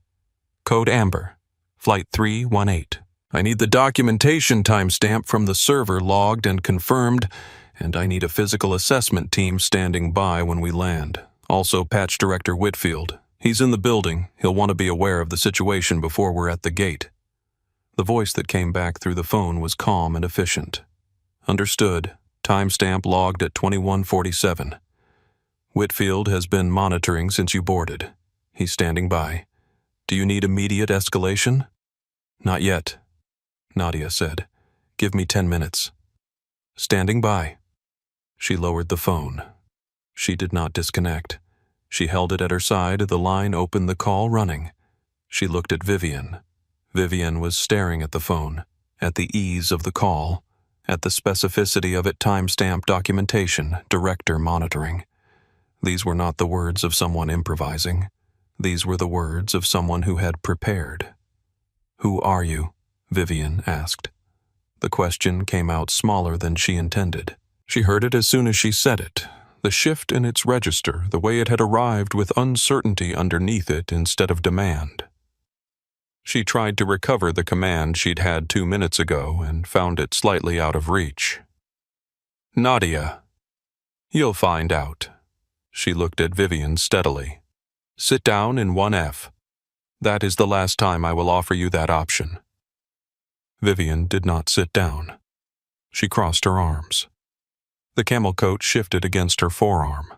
"Code Amber, Flight 318. I need the documentation timestamp from the server logged and confirmed, and I need a physical assessment team standing by when we land. Also Patch Director Whitfield. He's in the building. He'll want to be aware of the situation before we're at the gate." The voice that came back through the phone was calm and efficient. "Understood. Timestamp logged at 21:47. Whitfield has been monitoring since you boarded. He's standing by. Do you need immediate escalation?" "Not yet," Nadia said. "Give me 10 minutes. "Standing by." She lowered the phone. She did not disconnect. She held it at her side, the line open, the call running. She looked at Vivian. Vivian was staring at the phone, at the ease of the call, at the specificity of it, timestamp documentation, director monitoring. These were not the words of someone improvising. These were the words of someone who had prepared. "Who are you?" Vivian asked. The question came out smaller than she intended. She heard it as soon as she said it. The shift in its register, the way it had arrived with uncertainty underneath it instead of demand. She tried to recover the command she'd had 2 minutes ago and found it slightly out of reach. "Nadia." "You'll find out." She looked at Vivian steadily. "Sit down in 1F. That is the last time I will offer you that option." Vivian did not sit down. She crossed her arms. The camel coat shifted against her forearm.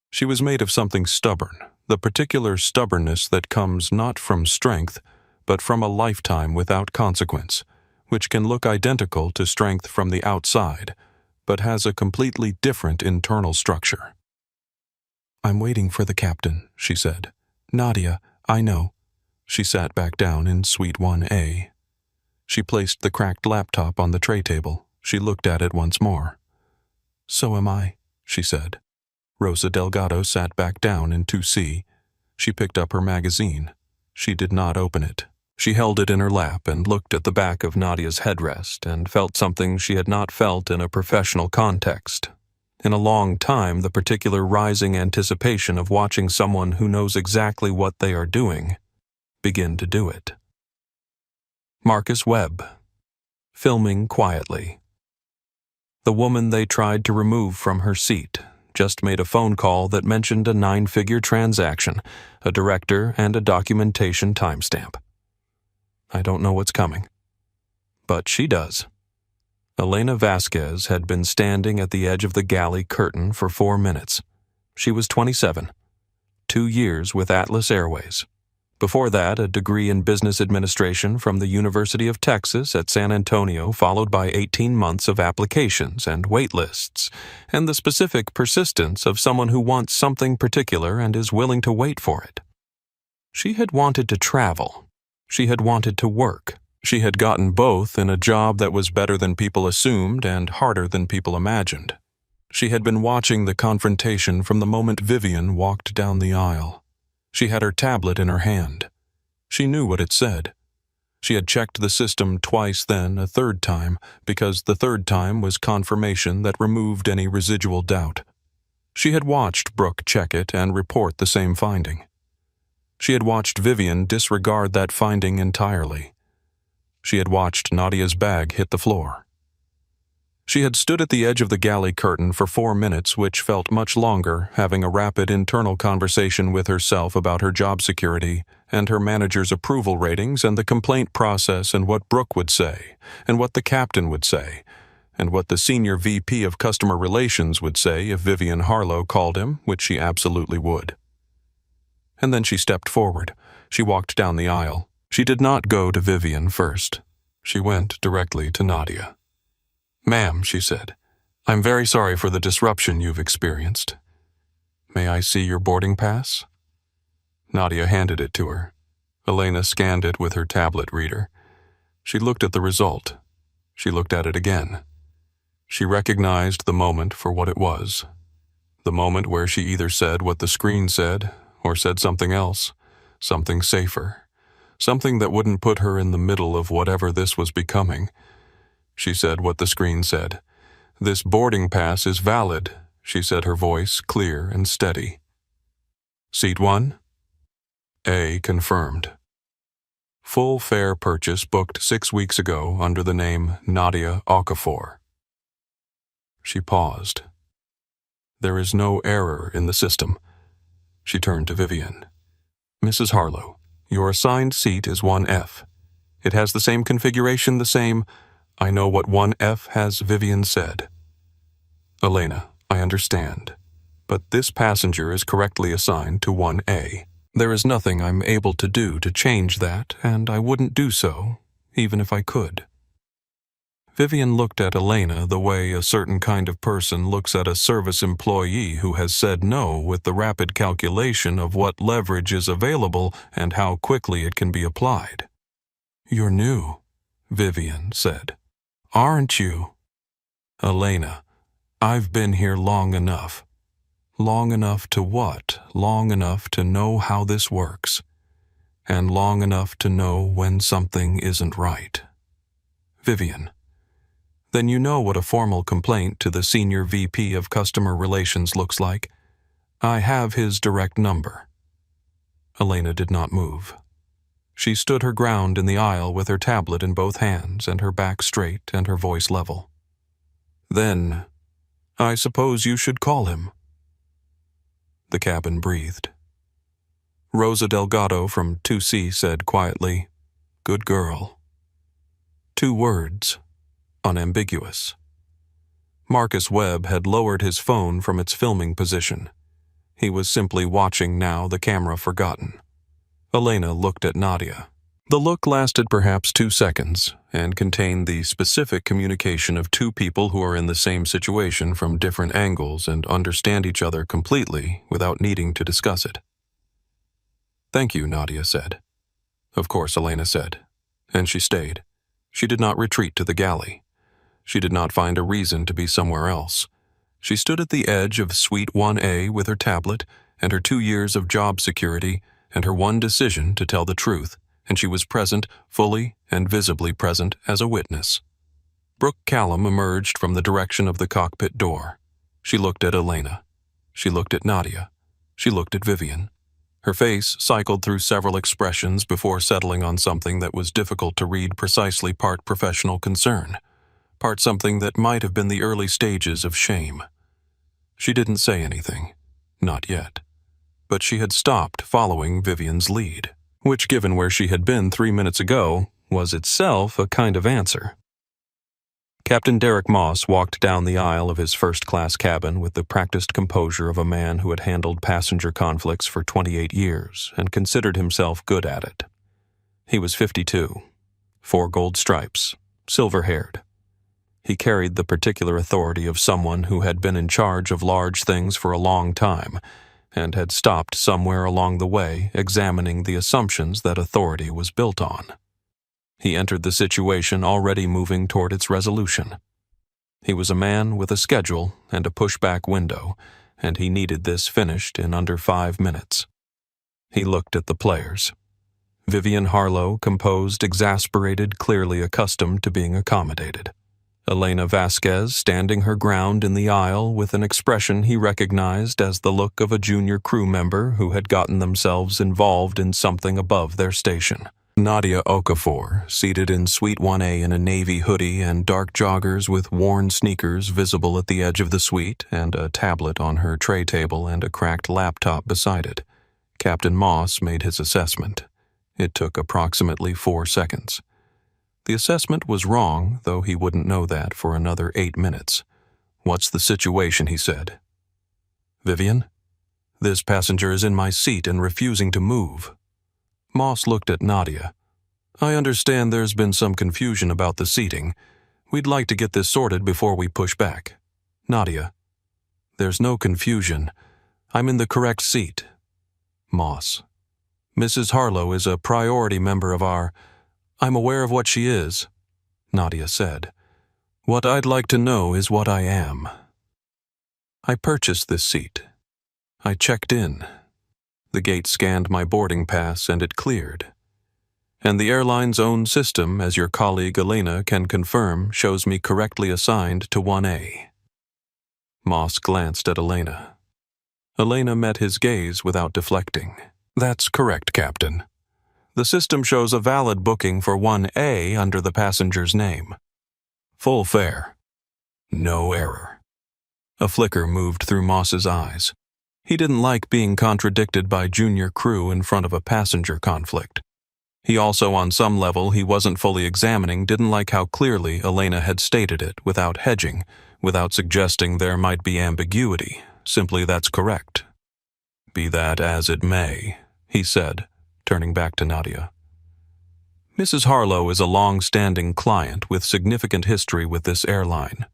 She was made of something stubborn, the particular stubbornness that comes not from strength, but from a lifetime without consequence, which can look identical to strength from the outside, but has a completely different internal structure. "I'm waiting for the captain," she said. "Nadia, I know." She sat back down in Suite 1A. She placed the cracked laptop on the tray table. She looked at it once more. "So am I," she said. Rosa Delgado sat back down in 2C. She picked up her magazine. She did not open it. She held it in her lap and looked at the back of Nadia's headrest and felt something she had not felt in a professional context. In a long time, the particular rising anticipation of watching someone who knows exactly what they are doing begin to do it. Marcus Webb. Filming quietly. The woman they tried to remove from her seat just made a phone call that mentioned a 9-figure transaction, a director, and a documentation timestamp. I don't know what's coming. But she does. Elena Vasquez had been standing at the edge of the galley curtain for 4 minutes. She was 27. 2 years with Atlas Airways. Before that, a degree in business administration from the University of Texas at San Antonio, followed by 18 months of applications and wait lists, and the specific persistence of someone who wants something particular and is willing to wait for it. She had wanted to travel. She had wanted to work. She had gotten both in a job that was better than people assumed and harder than people imagined. She had been watching the confrontation from the moment Vivian walked down the aisle. She had her tablet in her hand. She knew what it said. She had checked the system twice, then a third time, because the third time was confirmation that removed any residual doubt. She had watched Brooke check it and report the same finding. She had watched Vivian disregard that finding entirely. She had watched Nadia's bag hit the floor. She had stood at the edge of the galley curtain for 4 minutes, which felt much longer, having a rapid internal conversation with herself about her job security and her manager's approval ratings and the complaint process and what Brooke would say, and what the captain would say, and what the senior VP of customer relations would say if Vivian Harlow called him, which she absolutely would. And then she stepped forward. She walked down the aisle. She did not go to Vivian first. She went directly to Nadia. "Ma'am," she said, "I'm very sorry for the disruption you've experienced. May I see your boarding pass?" Nadia handed it to her. Elena scanned it with her tablet reader. She looked at the result. She looked at it again. She recognized the moment for what it was. The moment where she either said what the screen said or said something else, something safer, something that wouldn't put her in the middle of whatever this was becoming. She said what the screen said. "This boarding pass is valid," she said, her voice clear and steady. Seat 1? A confirmed. Full fare purchase booked 6 weeks ago under the name Nadia Okafor. She paused. There is no error in the system. She turned to Vivian. Mrs. Harlow, your assigned seat is 1F. It has the same configuration, the same... I know what 1F has, Vivian said. Elena, I understand, but this passenger is correctly assigned to 1A. There is nothing I'm able to do to change that, and I wouldn't do so, even if I could. Vivian looked at Elena the way a certain kind of person looks at a service employee who has said no with the rapid calculation of what leverage is available and how quickly it can be applied. You're new, Vivian said. Aren't you? Elena, I've been here long enough. Long enough to what? Long enough to know how this works. And long enough to know when something isn't right. Vivian, then you know what a formal complaint to the Senior VP of Customer Relations looks like. I have his direct number. Elena did not move. She stood her ground in the aisle with her tablet in both hands and her back straight and her voice level. Then, I suppose you should call him. The cabin breathed. Rosa Delgado from 2C said quietly, Good girl. 2 words, unambiguous. Marcus Webb had lowered his phone from its filming position. He was simply watching now, the camera forgotten. Elena looked at Nadia. The look lasted perhaps 2 seconds and contained the specific communication of 2 people who are in the same situation from different angles and understand each other completely without needing to discuss it. Thank you, Nadia said. Of course, Elena said. And she stayed. She did not retreat to the galley. She did not find a reason to be somewhere else. She stood at the edge of Suite 1A with her tablet and her 2 years of job security and her one decision to tell the truth, and she was present, fully and visibly present, as a witness. Brooke Callum emerged from the direction of the cockpit door. She looked at Elena. She looked at Nadia. She looked at Vivian. Her face cycled through several expressions before settling on something that was difficult to read precisely, part professional concern, part something that might have been the early stages of shame. She didn't say anything. Not yet. But she had stopped following Vivian's lead, which, given where she had been 3 minutes ago, was itself a kind of answer. Captain Derek Moss walked down the aisle of his first-class cabin with the practiced composure of a man who had handled passenger conflicts for 28 years and considered himself good at it. He was 52, 4 gold stripes, silver-haired. He carried the particular authority of someone who had been in charge of large things for a long time and had stopped somewhere along the way examining the assumptions that authority was built on. He entered the situation already moving toward its resolution. He was a man with a schedule and a pushback window, and he needed this finished in under 5 minutes. He looked at the players. Vivian Harlow, composed, exasperated, clearly accustomed to being accommodated. Elena Vasquez standing her ground in the aisle with an expression he recognized as the look of a junior crew member who had gotten themselves involved in something above their station. Nadia Okafor, seated in Suite 1A in a navy hoodie and dark joggers with worn sneakers visible at the edge of the suite and a tablet on her tray table and a cracked laptop beside it. Captain Moss made his assessment. It took approximately 4 seconds. The assessment was wrong, though he wouldn't know that for another 8 minutes. What's the situation, he said. Vivian? This passenger is in my seat and refusing to move. Moss looked at Nadia. I understand there's been some confusion about the seating. We'd like to get this sorted before we push back. Nadia. There's no confusion. I'm in the correct seat. Moss. Mrs. Harlow is a priority member of our... I'm aware of what she is, Nadia said. What I'd like to know is what I am. I purchased this seat. I checked in. The gate scanned my boarding pass and it cleared. And the airline's own system, as your colleague Elena can confirm, shows me correctly assigned to 1A. Moss glanced at Elena. Elena met his gaze without deflecting. That's correct, Captain. The system shows a valid booking for 1A under the passenger's name. Full fare. No error. A flicker moved through Moss's eyes. He didn't like being contradicted by junior crew in front of a passenger conflict. He also, on some level he wasn't fully examining, didn't like how clearly Elena had stated it, without hedging, without suggesting there might be ambiguity. Simply, that's correct. Be that as it may, he said, turning back to Nadia. Mrs. Harlow is a long-standing client with significant history with this airline.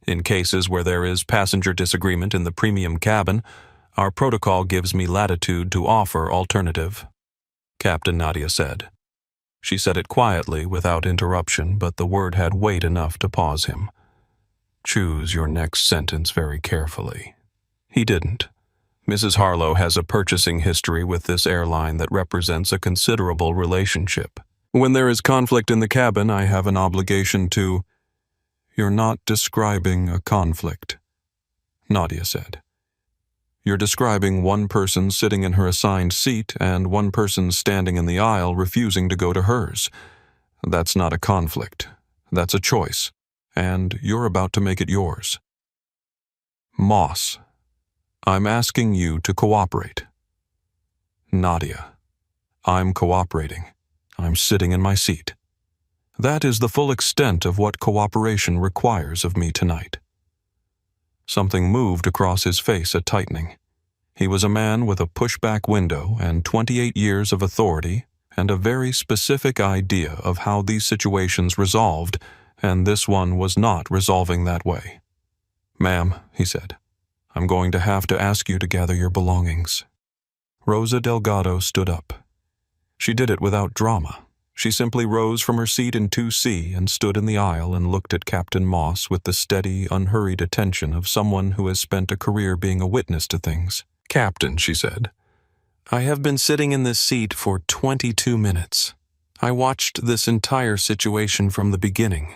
In cases where there is passenger disagreement in the premium cabin, our protocol gives me latitude to offer alternative, Captain Nadia said. She said it quietly, without interruption, but the word had weight enough to pause him. Choose your next sentence very carefully. He didn't. Mrs. Harlow has a purchasing history with this airline that represents a considerable relationship. When there is conflict in the cabin, I have an obligation to... You're not describing a conflict, Nadia said. You're describing one person sitting in her assigned seat and one person standing in the aisle refusing to go to hers. That's not a conflict. That's a choice. And you're about to make it yours. Moss, I'm asking you to cooperate. Nadia, I'm cooperating. I'm sitting in my seat. That is the full extent of what cooperation requires of me tonight. Something moved across his face, a tightening. He was a man with a pushback window and 28 years of authority and a very specific idea of how these situations resolved, and this one was not resolving that way. Ma'am, he said, I'm going to have to ask you to gather your belongings. Rosa Delgado stood up. She did it without drama. She simply rose from her seat in 2C and stood in the aisle and looked at Captain Moss with the steady, unhurried attention of someone who has spent a career being a witness to things. Captain, she said, I have been sitting in this seat for 22 minutes. I watched this entire situation from the beginning.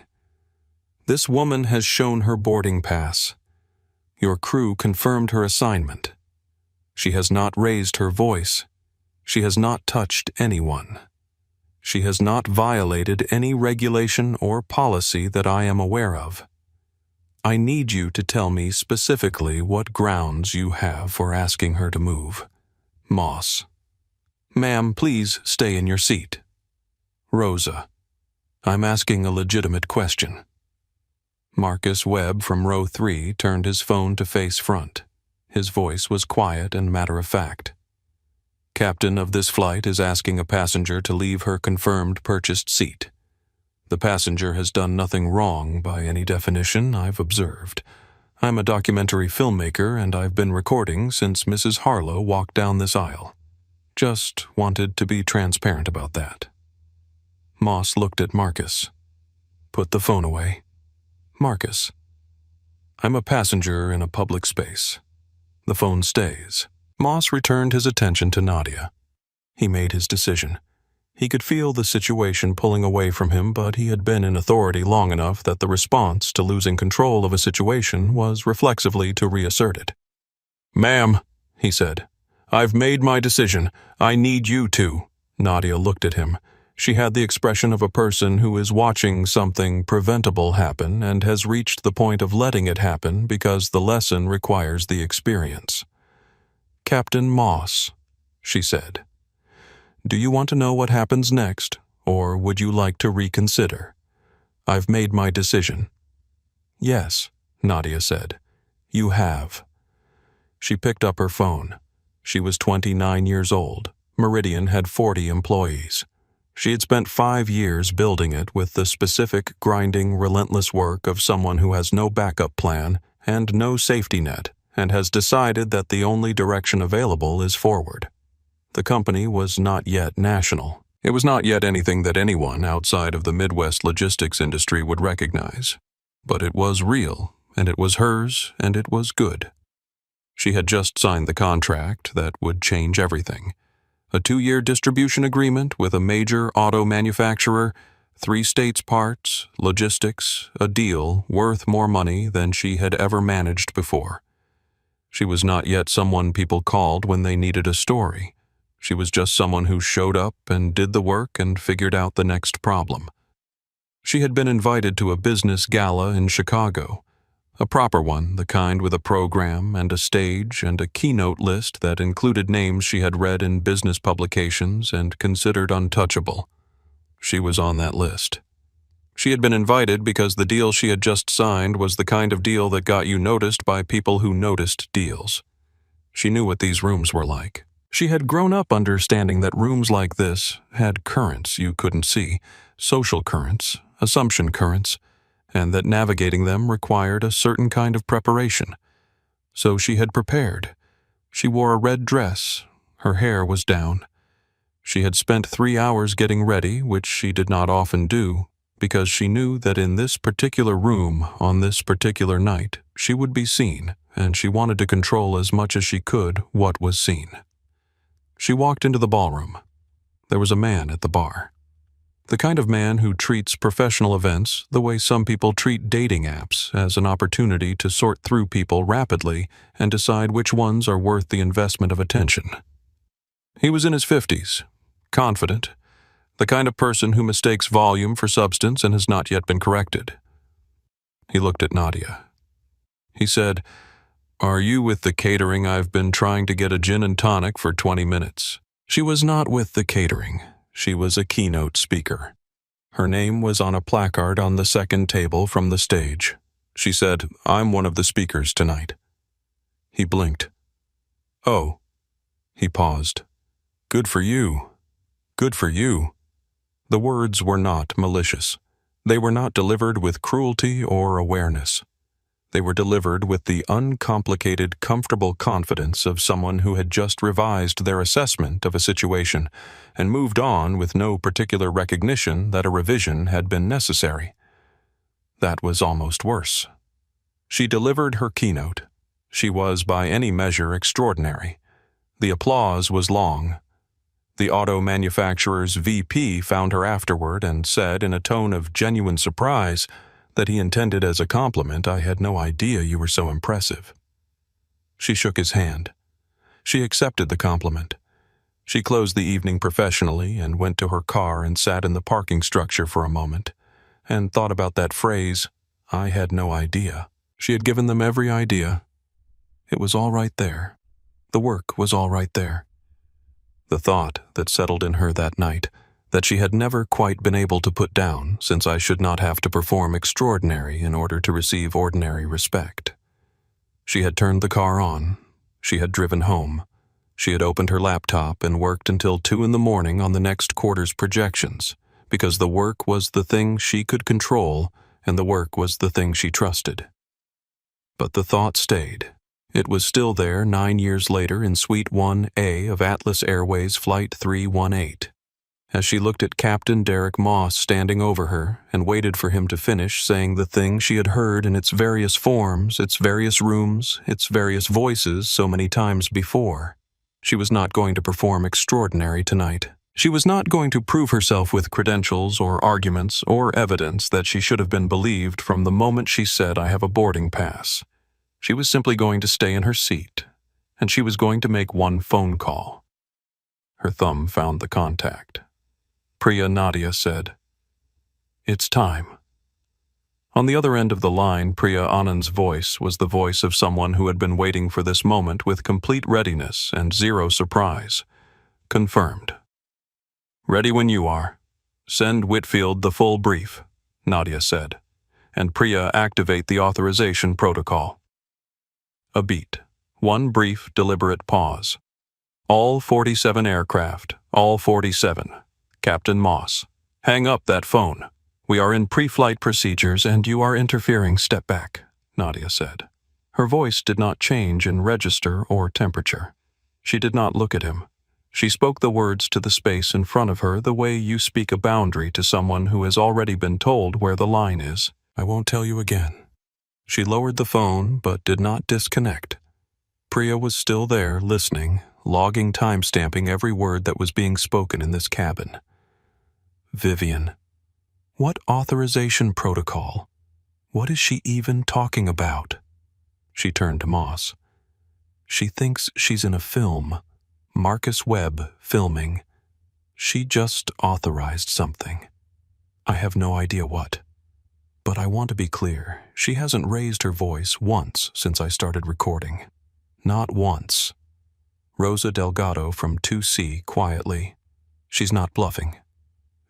This woman has shown her boarding pass. Your crew confirmed her assignment. She has not raised her voice. She has not touched anyone. She has not violated any regulation or policy that I am aware of. I need you to tell me specifically what grounds you have for asking her to move. Moss. Ma'am, please stay in your seat. Rosa. I'm asking a legitimate question. Marcus Webb from row 3 turned his phone to face front. His voice was quiet and matter-of-fact. Captain of this flight is asking a passenger to leave her confirmed purchased seat. The passenger has done nothing wrong by any definition I've observed. I'm a documentary filmmaker and I've been recording since Mrs. Harlow walked down this aisle. Just wanted to be transparent about that. Moss looked at Marcus. Put the phone away. Marcus. I'm a passenger in a public space. The phone stays. Moss returned his attention to Nadia. He made his decision. He could feel the situation pulling away from him, but he had been in authority long enough that the response to losing control of a situation was reflexively to reassert it. Ma'am, he said, I've made my decision. I need you to. Nadia looked at him. She had the expression of a person who is watching something preventable happen and has reached the point of letting it happen because the lesson requires the experience. Captain Moss, she said, do you want to know what happens next, or would you like to reconsider? I've made my decision. Yes, Nadia said. You have. She picked up her phone. She was 29 years old. Meridian had 40 employees. She had spent 5 years building it with the specific, grinding, relentless work of someone who has no backup plan and no safety net, and has decided that the only direction available is forward. The company was not yet national. It was not yet anything that anyone outside of the Midwest logistics industry would recognize. But it was real, and it was hers, and it was good. She had just signed the contract that would change everything. A 2-year distribution agreement with a major auto manufacturer, 3 states parts, logistics, a deal worth more money than she had ever managed before. She was not yet someone people called when they needed a story. She was just someone who showed up and did the work and figured out the next problem. She had been invited to a business gala in Chicago, a proper one, the kind with a program and a stage and a keynote list that included names she had read in business publications and considered untouchable. She was on that list. She had been invited because the deal she had just signed was the kind of deal that got you noticed by people who noticed deals. She knew what these rooms were like. She had grown up understanding that rooms like this had currents you couldn't see, social currents, assumption currents, and that navigating them required a certain kind of preparation. So she had prepared. She wore a red dress. Her hair was down. She had spent 3 hours getting ready, which she did not often do, because she knew that in this particular room, on this particular night, she would be seen, and she wanted to control as much as she could what was seen. She walked into the ballroom. There was a man at the bar. The kind of man who treats professional events the way some people treat dating apps, as an opportunity to sort through people rapidly and decide which ones are worth the investment of attention. He was in his 50s, confident, the kind of person who mistakes volume for substance and has not yet been corrected. He looked at Nadia. He said, "Are you with the catering? I've been trying to get a gin and tonic for 20 minutes. She was not with the catering. She was a keynote speaker. Her name was on a placard on the second table from the stage. She said, "I'm one of the speakers tonight." He blinked. "Oh." He paused. "Good for you. Good for you." The words were not malicious. They were not delivered with cruelty or awareness. They were delivered with the uncomplicated, comfortable confidence of someone who had just revised their assessment of a situation and moved on with no particular recognition that a revision had been necessary. That was almost worse. She delivered her keynote. She was by any measure extraordinary. The applause was long. The auto manufacturer's VP found her afterward and said in a tone of genuine surprise that he intended as a compliment, "I had no idea you were so impressive." She shook his hand. She accepted the compliment. She closed the evening professionally and went to her car and sat in the parking structure for a moment and thought about that phrase, "I had no idea." She had given them every idea. It was all right there. The work was all right there. The thought that settled in her that night, that she had never quite been able to put down, since I should not have to perform extraordinary in order to receive ordinary respect. She had turned the car on. She had driven home. She had opened her laptop and worked until 2 a.m. on the next quarter's projections, because the work was the thing she could control and the work was the thing she trusted. But the thought stayed. It was still there 9 years later in Suite 1A of Atlas Airways Flight 318. As she looked at Captain Derek Moss standing over her and waited for him to finish saying the thing she had heard in its various forms, its various rooms, its various voices so many times before. She was not going to perform extraordinary tonight. She was not going to prove herself with credentials or arguments or evidence that she should have been believed from the moment she said, "I have a boarding pass." She was simply going to stay in her seat, and she was going to make one phone call. Her thumb found the contact. Priya Nadia said, "It's time." On the other end of the line, Priya Anand's voice was the voice of someone who had been waiting for this moment with complete readiness and zero surprise. Confirmed. "Ready when you are. Send Whitfield the full brief," Nadia said, "and Priya activate the authorization protocol." A beat. One brief, deliberate pause. "All 47 aircraft. All 47. Captain Moss. Hang up that phone. We are in pre-flight procedures and you are interfering. Step back," Nadia said. Her voice did not change in register or temperature. She did not look at him. She spoke the words to the space in front of her the way you speak a boundary to someone who has already been told where the line is. "I won't tell you again." She lowered the phone but did not disconnect. Priya was still there, listening, logging, time-stamping every word that was being spoken in this cabin. Vivian. What authorization protocol? What is she even talking about? She turned to Moss. She thinks she's in a film. Marcus Webb filming. She just authorized something. I have no idea what. But I want to be clear, she hasn't raised her voice once since I started recording. Not once. Rosa Delgado from 2C quietly. She's not bluffing.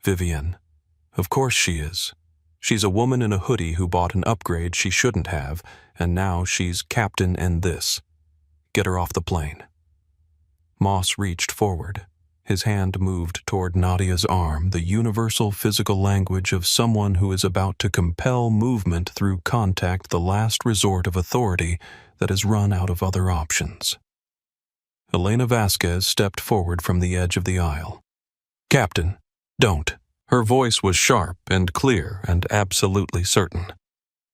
Vivian. Of course she is. She's a woman in a hoodie who bought an upgrade she shouldn't have, and now she's captain and this. Get her off the plane. Moss reached forward. His hand moved toward Nadia's arm, the universal physical language of someone who is about to compel movement through contact, the last resort of authority that has run out of other options. Elena Vasquez stepped forward from the edge of the aisle. Captain, don't. Her voice was sharp and clear and absolutely certain.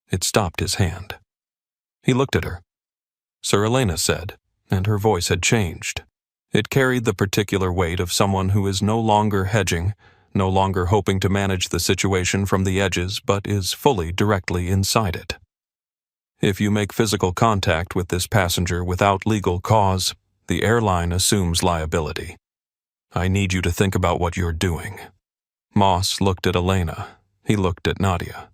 It stopped his hand. He looked at her. Sir Elena said, and her voice had changed. It carried the particular weight of someone who is no longer hedging, no longer hoping to manage the situation from the edges, but is fully directly inside it. If you make physical contact with this passenger without legal cause, the airline assumes liability. I need you to think about what you're doing. Moss looked at Elena. He looked at Nadia.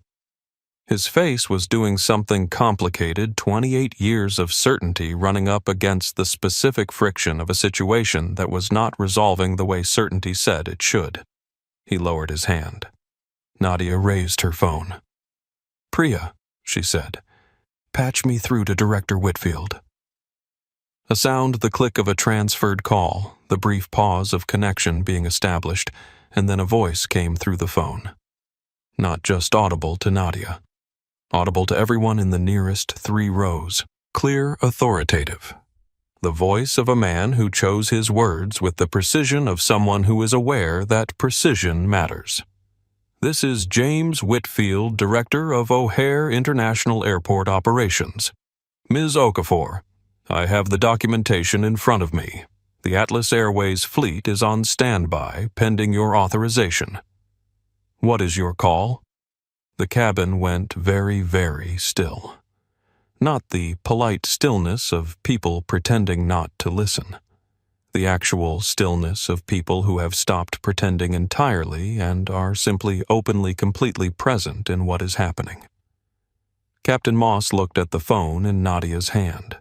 His face was doing something complicated, 28 years of certainty running up against the specific friction of a situation that was not resolving the way certainty said it should. He lowered his hand. Nadia raised her phone. Priya, she said, patch me through to Director Whitfield. A sound, the click of a transferred call, the brief pause of connection being established, and then a voice came through the phone. Not just audible to Nadia. Audible to everyone in the nearest 3 rows. Clear, authoritative. The voice of a man who chose his words with the precision of someone who is aware that precision matters. This is James Whitfield, Director of O'Hare International Airport Operations. Ms. Okafor, I have the documentation in front of me. The Atlas Airways fleet is on standby, pending your authorization. What is your call? The cabin went very, very still. Not the polite stillness of people pretending not to listen. The actual stillness of people who have stopped pretending entirely and are simply openly, completely present in what is happening. Captain Moss looked at the phone in Nadia's hand.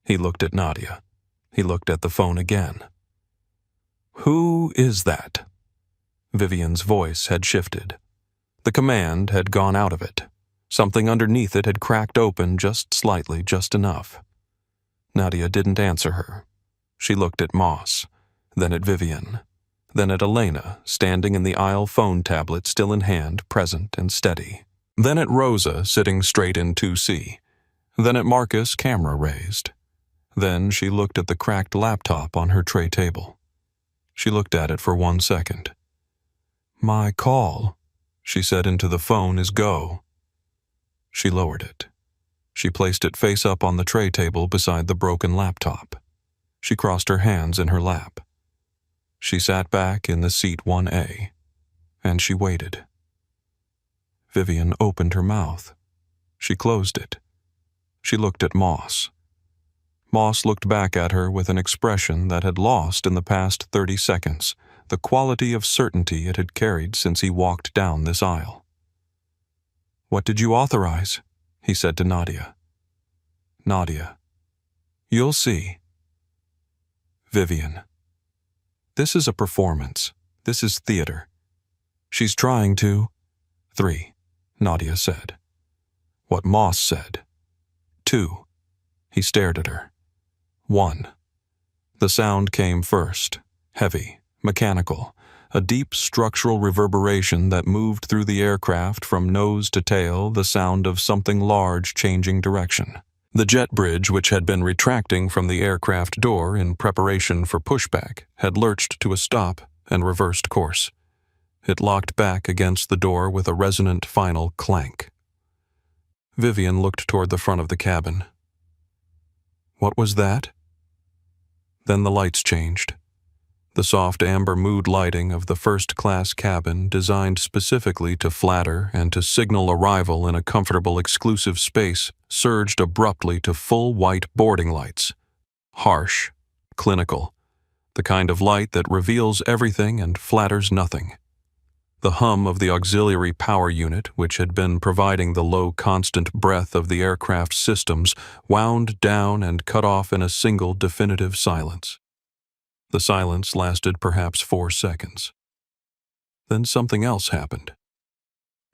He looked at Nadia. He looked at the phone again. Who is that? Vivian's voice had shifted. The command had gone out of it. Something underneath it had cracked open just slightly, just enough. Nadia didn't answer her. She looked at Moss, then at Vivian, then at Elena, standing in the aisle, phone tablet still in hand, present and steady. Then at Rosa, sitting straight in 2C. Then at Marcus, camera raised. Then she looked at the cracked laptop on her tray table. She looked at it for 1 second. My call, she said into the phone, is go. She lowered it. She placed it face up on the tray table beside the broken laptop. She crossed her hands in her lap. She sat back in the seat 1A, and she waited. Vivian opened her mouth. She closed it. She looked at Moss. Moss looked back at her with an expression that had lost in the past 30 seconds the quality of certainty it had carried since he walked down this aisle. What did you authorize? He said to Nadia. Nadia. You'll see. Vivian. This is a performance. This is theater. She's trying to... 3, Nadia said. What Moss said. 2. He stared at her. 1. The sound came first, heavy, mechanical, a deep structural reverberation that moved through the aircraft from nose to tail, the sound of something large changing direction. The jet bridge, which had been retracting from the aircraft door in preparation for pushback, had lurched to a stop and reversed course. It locked back against the door with a resonant final clank. Vivian looked toward the front of the cabin. What was that? Then the lights changed. The soft amber mood lighting of the first-class cabin, designed specifically to flatter and to signal arrival in a comfortable, exclusive space, surged abruptly to full white boarding lights. Harsh, clinical, the kind of light that reveals everything and flatters nothing. The hum of the auxiliary power unit, which had been providing the low constant breath of the aircraft's systems, wound down and cut off in a single definitive silence. The silence lasted perhaps 4 seconds. Then something else happened.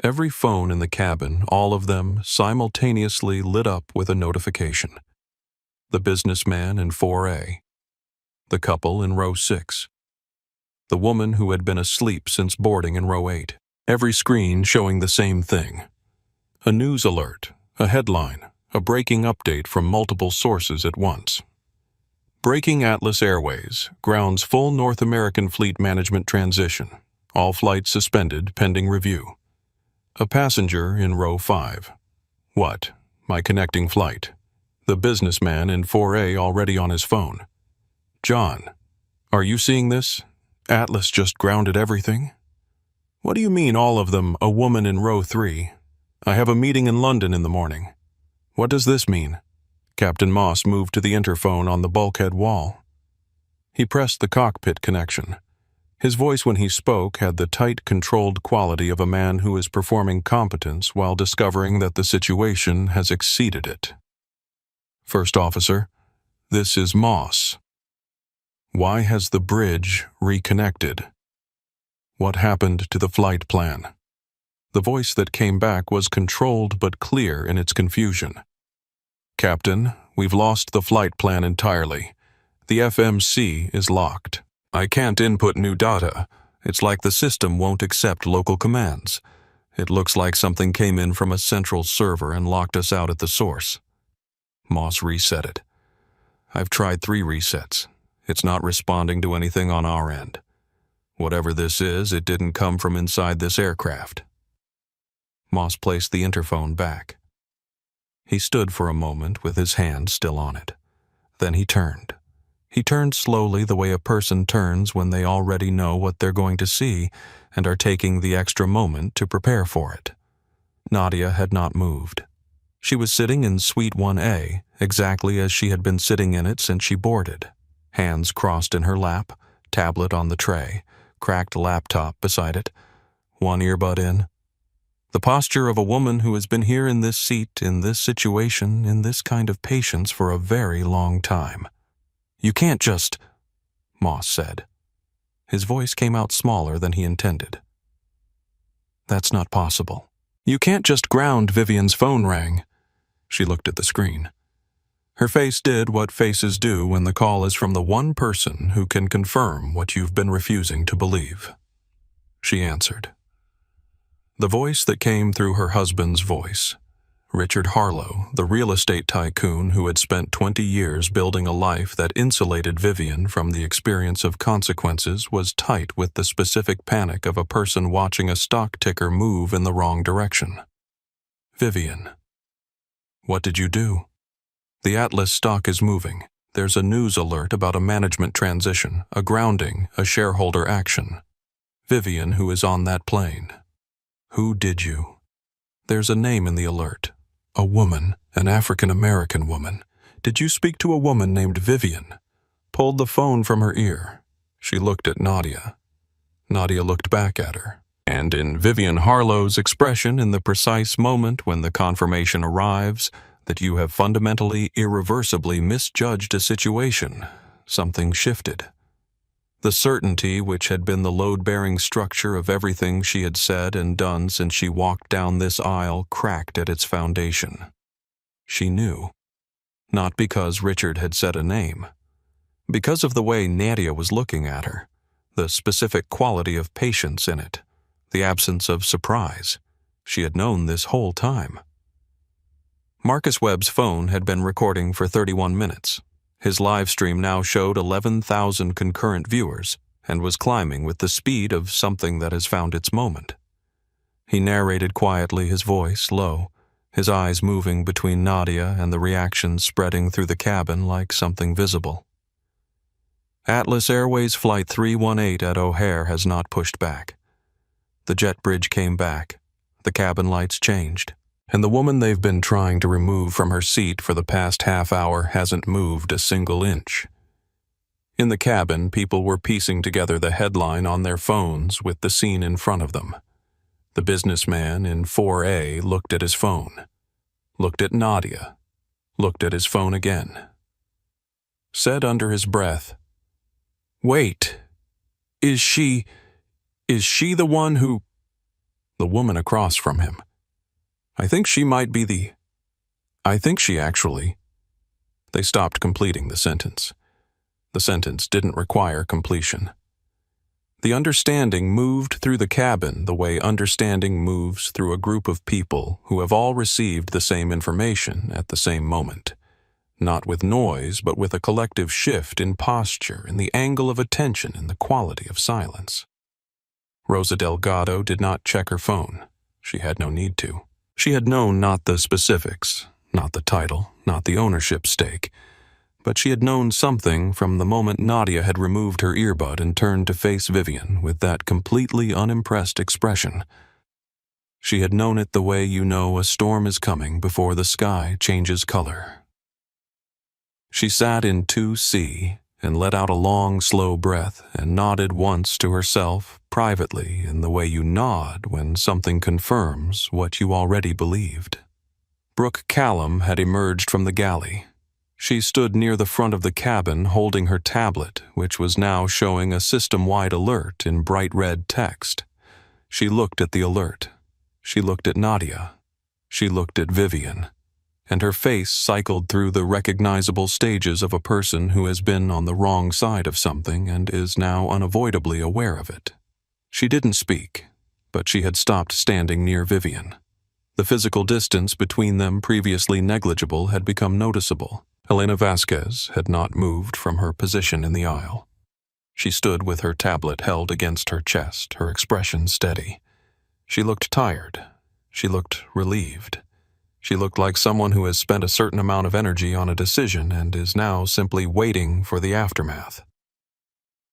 Every phone in the cabin, all of them, simultaneously lit up with a notification. The businessman in 4A. The couple in row 6. The woman who had been asleep since boarding in row 8. Every screen showing the same thing. A news alert, a headline, a breaking update from multiple sources at once. Breaking Atlas Airways, grounds full North American fleet management transition. All flights suspended pending review. A passenger in row 5. What? My connecting flight. The businessman in 4A already on his phone. John, are you seeing this? Atlas just grounded everything? What do you mean all of them, a woman in row 3? I have a meeting in London in the morning. What does this mean? Captain Moss moved to the interphone on the bulkhead wall. He pressed the cockpit connection. His voice when he spoke had the tight, controlled quality of a man who is performing competence while discovering that the situation has exceeded it. First officer, this is Moss. Why has the bridge reconnected? What happened to the flight plan? The voice that came back was controlled but clear in its confusion. Captain, we've lost the flight plan entirely. The FMC is locked. I can't input new data. It's like the system won't accept local commands. It looks like something came in from a central server and locked us out at the source. Moss reset it. I've tried 3 resets. It's not responding to anything on our end. Whatever this is, it didn't come from inside this aircraft. Moss placed the interphone back. He stood for a moment with his hand still on it. Then he turned. He turned slowly the way a person turns when they already know what they're going to see and are taking the extra moment to prepare for it. Nadia had not moved. She was sitting in Suite 1A, exactly as she had been sitting in it since she boarded. Hands crossed in her lap, tablet on the tray, cracked laptop beside it, one earbud in. The posture of a woman who has been here in this seat, in this situation, in this kind of patience for a very long time. You can't just, Moss said. His voice came out smaller than he intended. That's not possible. You can't just ground. Vivian's phone rang. She looked at the screen. Her face did what faces do when the call is from the one person who can confirm what you've been refusing to believe. She answered. The voice that came through her husband's voice. Richard Harlow, the real estate tycoon who had spent 20 years building a life that insulated Vivian from the experience of consequences, was tight with the specific panic of a person watching a stock ticker move in the wrong direction. Vivian. What did you do? The Atlas stock is moving. There's a news alert about a management transition, a grounding, a shareholder action. Vivian, who is on that plane. Who did you? There's a name in the alert. A woman, an African-American woman. Did you speak to a woman named Vivian? Pulled the phone from her ear. She looked at Nadia. Nadia looked back at her. And in Vivian Harlow's expression in the precise moment when the confirmation arrives that you have fundamentally, irreversibly misjudged a situation, something shifted. The certainty which had been the load-bearing structure of everything she had said and done since she walked down this aisle cracked at its foundation. She knew. Not because Richard had said a name. Because of the way Nadia was looking at her, the specific quality of patience in it, the absence of surprise. She had known this whole time. Marcus Webb's phone had been recording for 31 minutes. His live stream now showed 11,000 concurrent viewers and was climbing with the speed of something that has found its moment. He narrated quietly, his voice low, his eyes moving between Nadia and the reactions spreading through the cabin like something visible. Atlas Airways Flight 318 at O'Hare has not pushed back. The jet bridge came back. The cabin lights changed. And the woman they've been trying to remove from her seat for the past half hour hasn't moved a single inch. In the cabin, people were piecing together the headline on their phones with the scene in front of them. The businessman in 4A looked at his phone, looked at Nadia, looked at his phone again. Said under his breath, "Wait, is she the one who—" The woman across from him. I think she actually. They stopped completing the sentence. The sentence didn't require completion. The understanding moved through the cabin the way understanding moves through a group of people who have all received the same information at the same moment. Not with noise, but with a collective shift in posture, in the angle of attention, in the quality of silence. Rosa Delgado did not check her phone. She had no need to. She had known not the specifics, not the title, not the ownership stake, but she had known something from the moment Nadia had removed her earbud and turned to face Vivian with that completely unimpressed expression. She had known it the way you know a storm is coming before the sky changes color. She sat in 2C and let out a long, slow breath and nodded once to herself, privately, in the way you nod when something confirms what you already believed. Brooke Callum had emerged from the galley. She stood near the front of the cabin holding her tablet, which was now showing a system-wide alert in bright red text. She looked at the alert. She looked at Nadia. She looked at Vivian. And her face cycled through the recognizable stages of a person who has been on the wrong side of something and is now unavoidably aware of it. She didn't speak, but she had stopped standing near Vivian. The physical distance between them, previously negligible, had become noticeable. Helena Vasquez had not moved from her position in the aisle. She stood with her tablet held against her chest, her expression steady. She looked tired. She looked relieved. She looked like someone who has spent a certain amount of energy on a decision and is now simply waiting for the aftermath.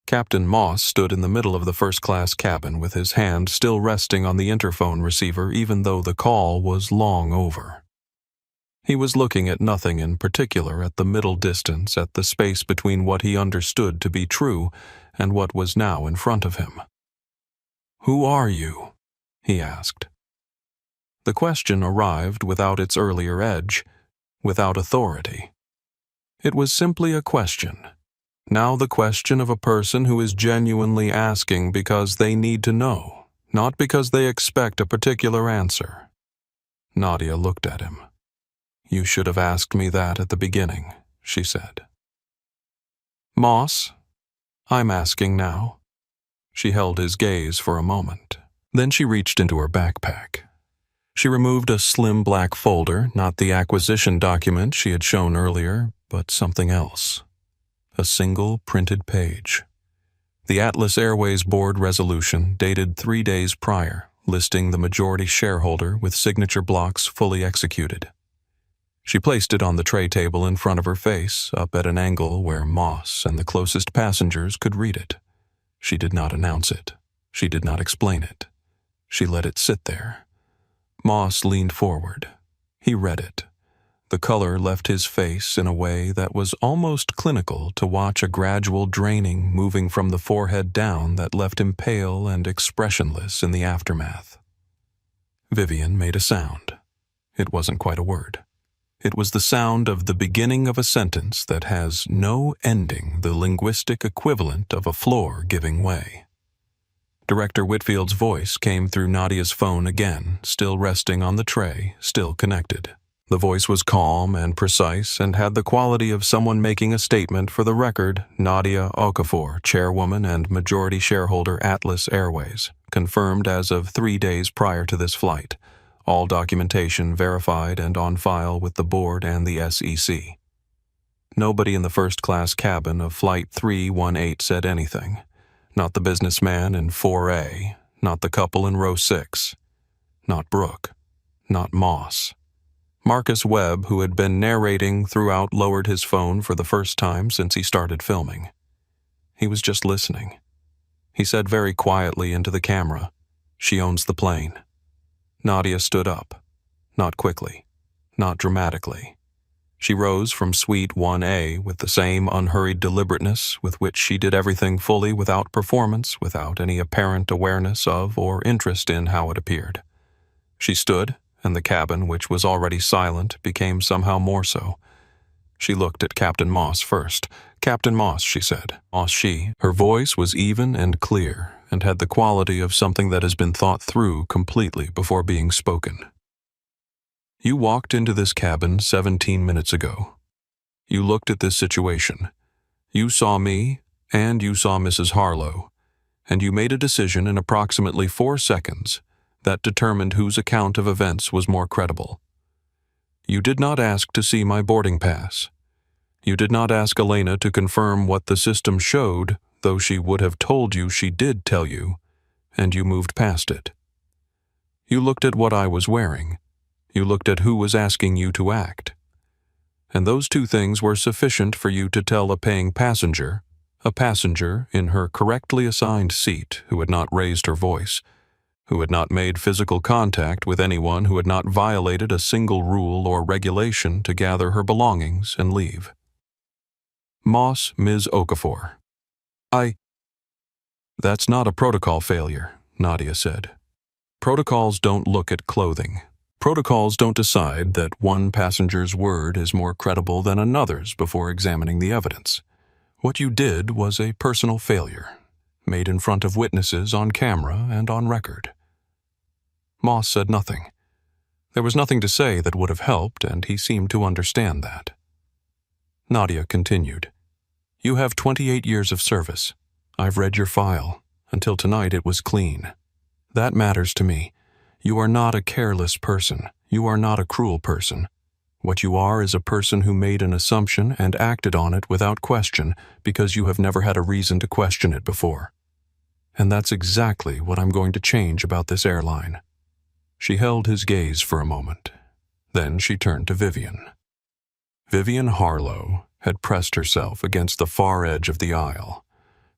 Captain Moss stood in the middle of the first-class cabin with his hand still resting on the interphone receiver even though the call was long over. He was looking at nothing in particular, at the middle distance, at the space between what he understood to be true and what was now in front of him. "Who are you?" he asked. The question arrived without its earlier edge, without authority. It was simply a question. Now the question of a person who is genuinely asking because they need to know, not because they expect a particular answer. Nadia looked at him. "You should have asked me that at the beginning," she said. "Moss, I'm asking now." She held his gaze for a moment. Then she reached into her backpack. She removed a slim black folder, not the acquisition document she had shown earlier, but something else. A single printed page. The Atlas Airways board resolution dated 3 days prior, listing the majority shareholder with signature blocks fully executed. She placed it on the tray table in front of her face, up at an angle where Moss and the closest passengers could read it. She did not announce it. She did not explain it. She let it sit there. Moss leaned forward. He read it. The color left his face in a way that was almost clinical to watch a gradual draining moving from the forehead down that left him pale and expressionless in the aftermath. Vivian made a sound. It wasn't quite a word. It was the sound of the beginning of a sentence that has no ending, the linguistic equivalent of a floor giving way. Director Whitfield's voice came through Nadia's phone again, still resting on the tray, still connected. The voice was calm and precise and had the quality of someone making a statement for the record. Nadia Okafor, chairwoman and majority shareholder Atlas Airways, confirmed as of 3 days prior to this flight. All documentation verified and on file with the board and the SEC. Nobody in the first-class cabin of Flight 318 said anything. Not the businessman in 4A, not the couple in row 6, not Brooke, not Moss. Marcus Webb, who had been narrating throughout, lowered his phone for the first time since he started filming. He was just listening. He said very quietly into the camera, "She owns the plane." Nadia stood up. not quickly, not dramatically. She rose from Suite 1A with the same unhurried deliberateness with which she did everything fully without performance, without any apparent awareness of or interest in how it appeared. She stood, and the cabin, which was already silent, became somehow more so. She looked at Captain Moss first. "Captain Moss," she said. Moss, she. Her voice was even and clear, and had the quality of something that has been thought through completely before being spoken. "You walked into this cabin 17 minutes ago. You looked at this situation. You saw me, and you saw Mrs. Harlow, and you made a decision in approximately 4 seconds that determined whose account of events was more credible. You did not ask to see my boarding pass. You did not ask Elena to confirm what the system showed, though she would have told you she did tell you, and you moved past it. You looked at what I was wearing. You looked at who was asking you to act. And those 2 things were sufficient for you to tell a paying passenger, a passenger in her correctly assigned seat who had not raised her voice, who had not made physical contact with anyone, who had not violated a single rule or regulation to gather her belongings and leave. Moss, Ms. Okafor. That's not a protocol failure, Nadia said. Protocols don't look at clothing. Protocols don't decide that one passenger's word is more credible than another's before examining the evidence. What you did was a personal failure, made in front of witnesses on camera and on record. Moss said nothing. There was nothing to say that would have helped, and he seemed to understand that. Nadia continued. You have 28 years of service. I've read your file. Until tonight it was clean. That matters to me. You are not a careless person. You are not a cruel person. What you are is a person who made an assumption and acted on it without question because you have never had a reason to question it before. And that's exactly what I'm going to change about this airline. She held his gaze for a moment. Then she turned to Vivian. Vivian Harlow had pressed herself against the far edge of the aisle.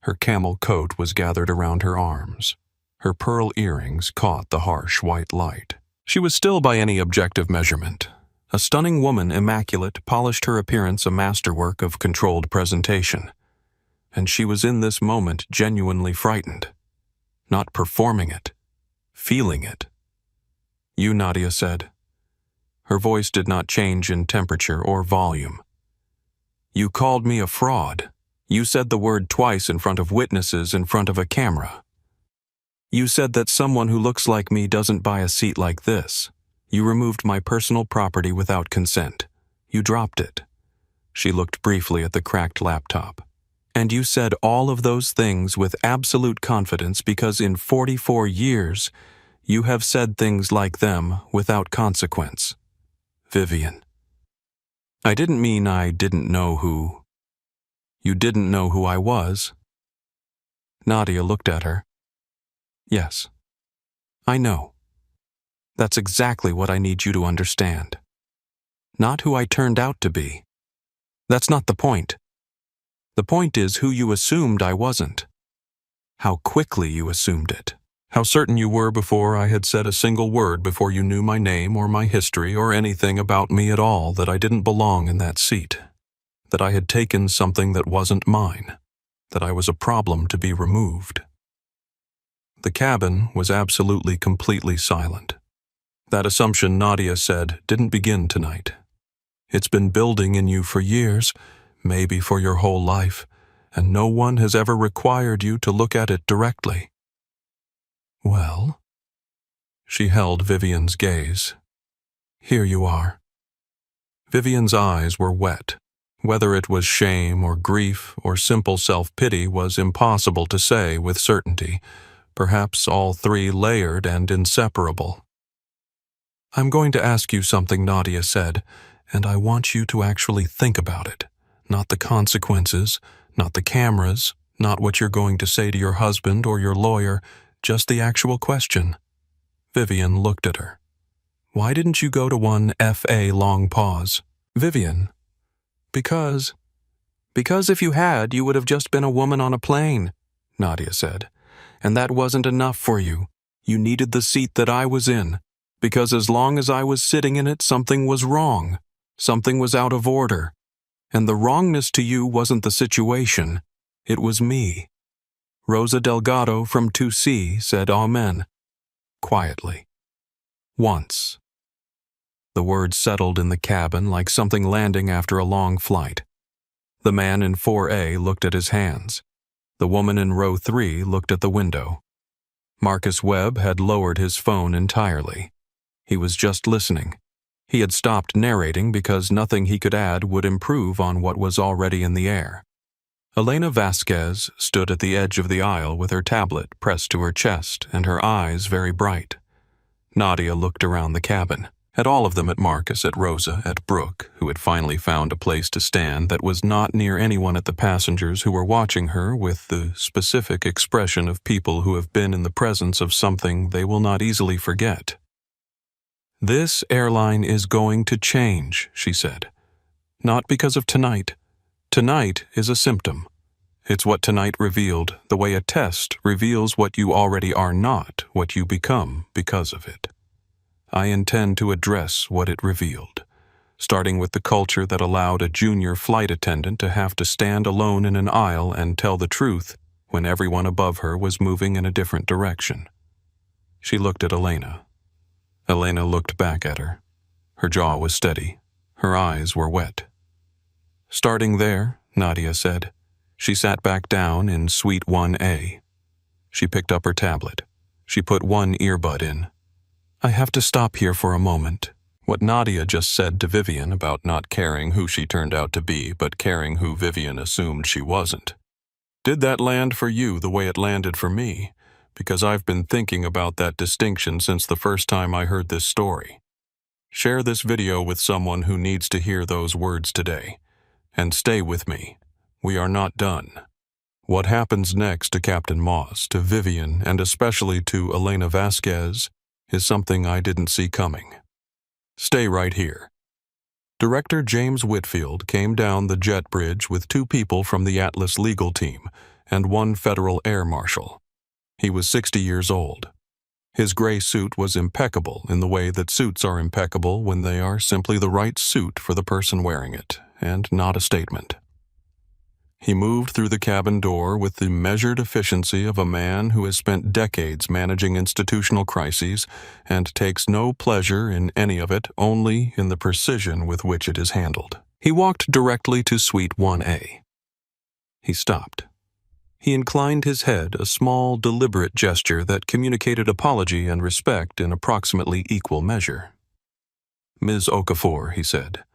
Her camel coat was gathered around her arms. Her pearl earrings caught the harsh white light. She was still by any objective measurement. A stunning woman, immaculate, polished her appearance a masterwork of controlled presentation. And she was in this moment genuinely frightened. Not performing it, feeling it. You, Nadia said. Her voice did not change in temperature or volume. You called me a fraud. You said the word twice in front of witnesses in front of a camera. You said that someone who looks like me doesn't buy a seat like this. You removed my personal property without consent. You dropped it. She looked briefly at the cracked laptop. And you said all of those things with absolute confidence because in 44 years, you have said things like them without consequence. Vivian. I didn't mean I didn't know who. You didn't know who I was. Nadia looked at her. Yes. I know. That's exactly what I need you to understand. Not who I turned out to be. That's not the point. The point is who you assumed I wasn't. How quickly you assumed it. How certain you were before I had said a single word, before you knew my name or my history or anything about me at all, that I didn't belong in that seat. That I had taken something that wasn't mine. That I was a problem to be removed. The cabin was absolutely, completely silent. That assumption, Nadia said, didn't begin tonight. It's been building in you for years, maybe for your whole life, and no one has ever required you to look at it directly. Well? She held Vivian's gaze. Here you are. Vivian's eyes were wet. Whether it was shame or grief or simple self-pity was impossible to say with certainty, perhaps all 3 layered and inseparable. I'm going to ask you something, Nadia said, and I want you to actually think about it. Not the consequences, not the cameras, not what you're going to say to your husband or your lawyer, just the actual question. Vivian looked at her. Why didn't you go to one F.A. long pause? Vivian. Because if you had, you would have just been a woman on a plane, Nadia said. And that wasn't enough for you. You needed the seat that I was in. Because as long as I was sitting in it, something was wrong. Something was out of order. And the wrongness to you wasn't the situation. It was me. Rosa Delgado from 2C said amen, quietly. Once. The words settled in the cabin like something landing after a long flight. The man in 4A looked at his hands. The woman in row 3 looked at the window. Marcus Webb had lowered his phone entirely. He was just listening. He had stopped narrating because nothing he could add would improve on what was already in the air. Elena Vasquez stood at the edge of the aisle with her tablet pressed to her chest and her eyes very bright. Nadia looked around the cabin, at all of them, at Marcus, at Rosa, at Brooke, who had finally found a place to stand that was not near anyone, at the passengers who were watching her with the specific expression of people who have been in the presence of something they will not easily forget. "This airline is going to change," she said. "Not because of tonight. Tonight is a symptom. It's what tonight revealed, the way a test reveals what you already are not, what you become because of it. I intend to address what it revealed, starting with the culture that allowed a junior flight attendant to have to stand alone in an aisle and tell the truth when everyone above her was moving in a different direction." She looked at Elena. Elena looked back at her. Her jaw was steady. Her eyes were wet. "Starting there," Nadia said. She sat back down in Suite 1A. She picked up her tablet. She put one earbud in. "I have to stop here for a moment." What Nadia just said to Vivian about not caring who she turned out to be, but caring who Vivian assumed she wasn't. Did that land for you the way it landed for me? Because I've been thinking about that distinction since the first time I heard this story. Share this video with someone who needs to hear those words today. And stay with me. We are not done. What happens next to Captain Moss, to Vivian, and especially to Elena Vasquez, is something I didn't see coming. Stay right here. Director James Whitfield came down the jet bridge with 2 people from the Atlas legal team and 1 federal air marshal. He was 60 years old. His gray suit was impeccable in the way that suits are impeccable when they are simply the right suit for the person wearing it, and not a statement. He moved through the cabin door with the measured efficiency of a man who has spent decades managing institutional crises and takes no pleasure in any of it, only in the precision with which it is handled. He walked directly to Suite 1A. He stopped. He inclined his head, a small, deliberate gesture that communicated apology and respect in approximately equal measure. "Ms. Okafor," he said,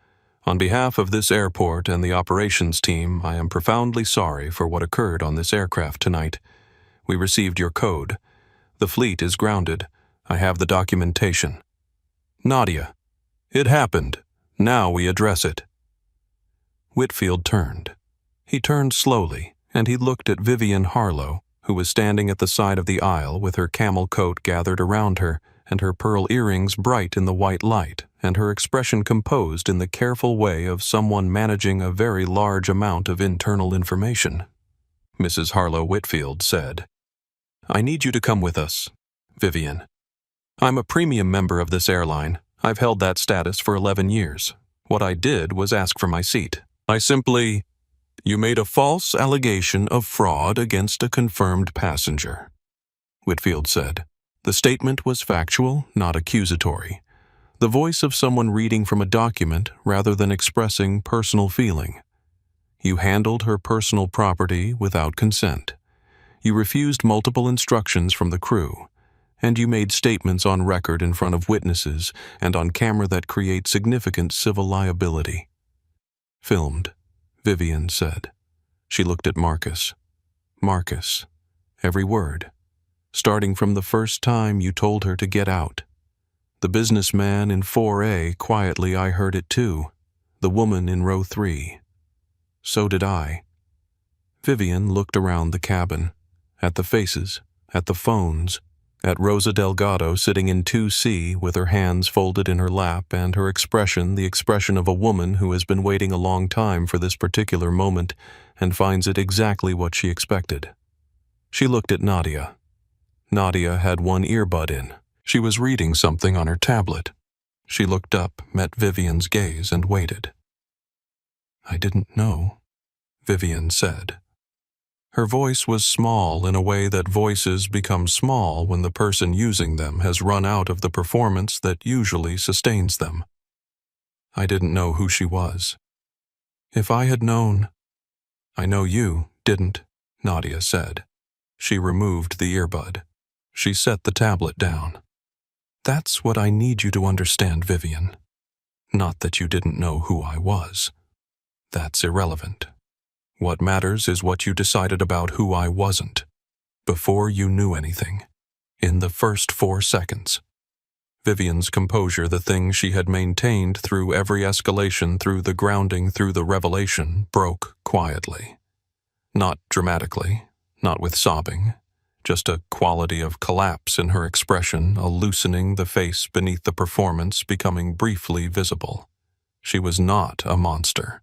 "on behalf of this airport and the operations team, I am profoundly sorry for what occurred on this aircraft tonight. We received your code. The fleet is grounded. I have the documentation. Nadia, it happened. Now we address it." Whitfield turned. He turned slowly, and he looked at Vivian Harlow, who was standing at the side of the aisle with her camel coat gathered around her and her pearl earrings bright in the white light, and her expression composed in the careful way of someone managing a very large amount of internal information. Mrs. Harlow Whitfield said, "I need you to come with us, Vivian. I'm a premium member of this airline. I've held that status for 11 years. What I did was ask for my seat. You made a false allegation of fraud against a confirmed passenger," Whitfield said. The statement was factual, not accusatory. The voice of someone reading from a document rather than expressing personal feeling. You handled her personal property without consent. You refused multiple instructions from the crew. And you made statements on record in front of witnesses and on camera that create significant civil liability. "Filmed," Vivian said. She looked at Marcus. "Marcus, every word. Starting from the first time you told her to get out. The businessman in 4A, quietly I heard it too. The woman in row 3. So did I." Vivian looked around the cabin, at the faces, at the phones, at Rosa Delgado sitting in 2C with her hands folded in her lap and her expression the expression of a woman who has been waiting a long time for this particular moment and finds it exactly what she expected. She looked at Nadia. Nadia had one earbud in. She was reading something on her tablet. She looked up, met Vivian's gaze, and waited. "I didn't know," Vivian said. Her voice was small in a way that voices become small when the person using them has run out of the performance that usually sustains them. "I didn't know who she was. If I had known—" "I know you didn't," Nadia said. She removed the earbud. She set the tablet down. "That's what I need you to understand, Vivian. Not that you didn't know who I was. That's irrelevant. What matters is what you decided about who I wasn't, before you knew anything, in the first 4 seconds. Vivian's composure, the thing she had maintained through every escalation, through the grounding, through the revelation, broke quietly. Not dramatically, not with sobbing, just a quality of collapse in her expression, a loosening the face beneath the performance becoming briefly visible. She was not a monster.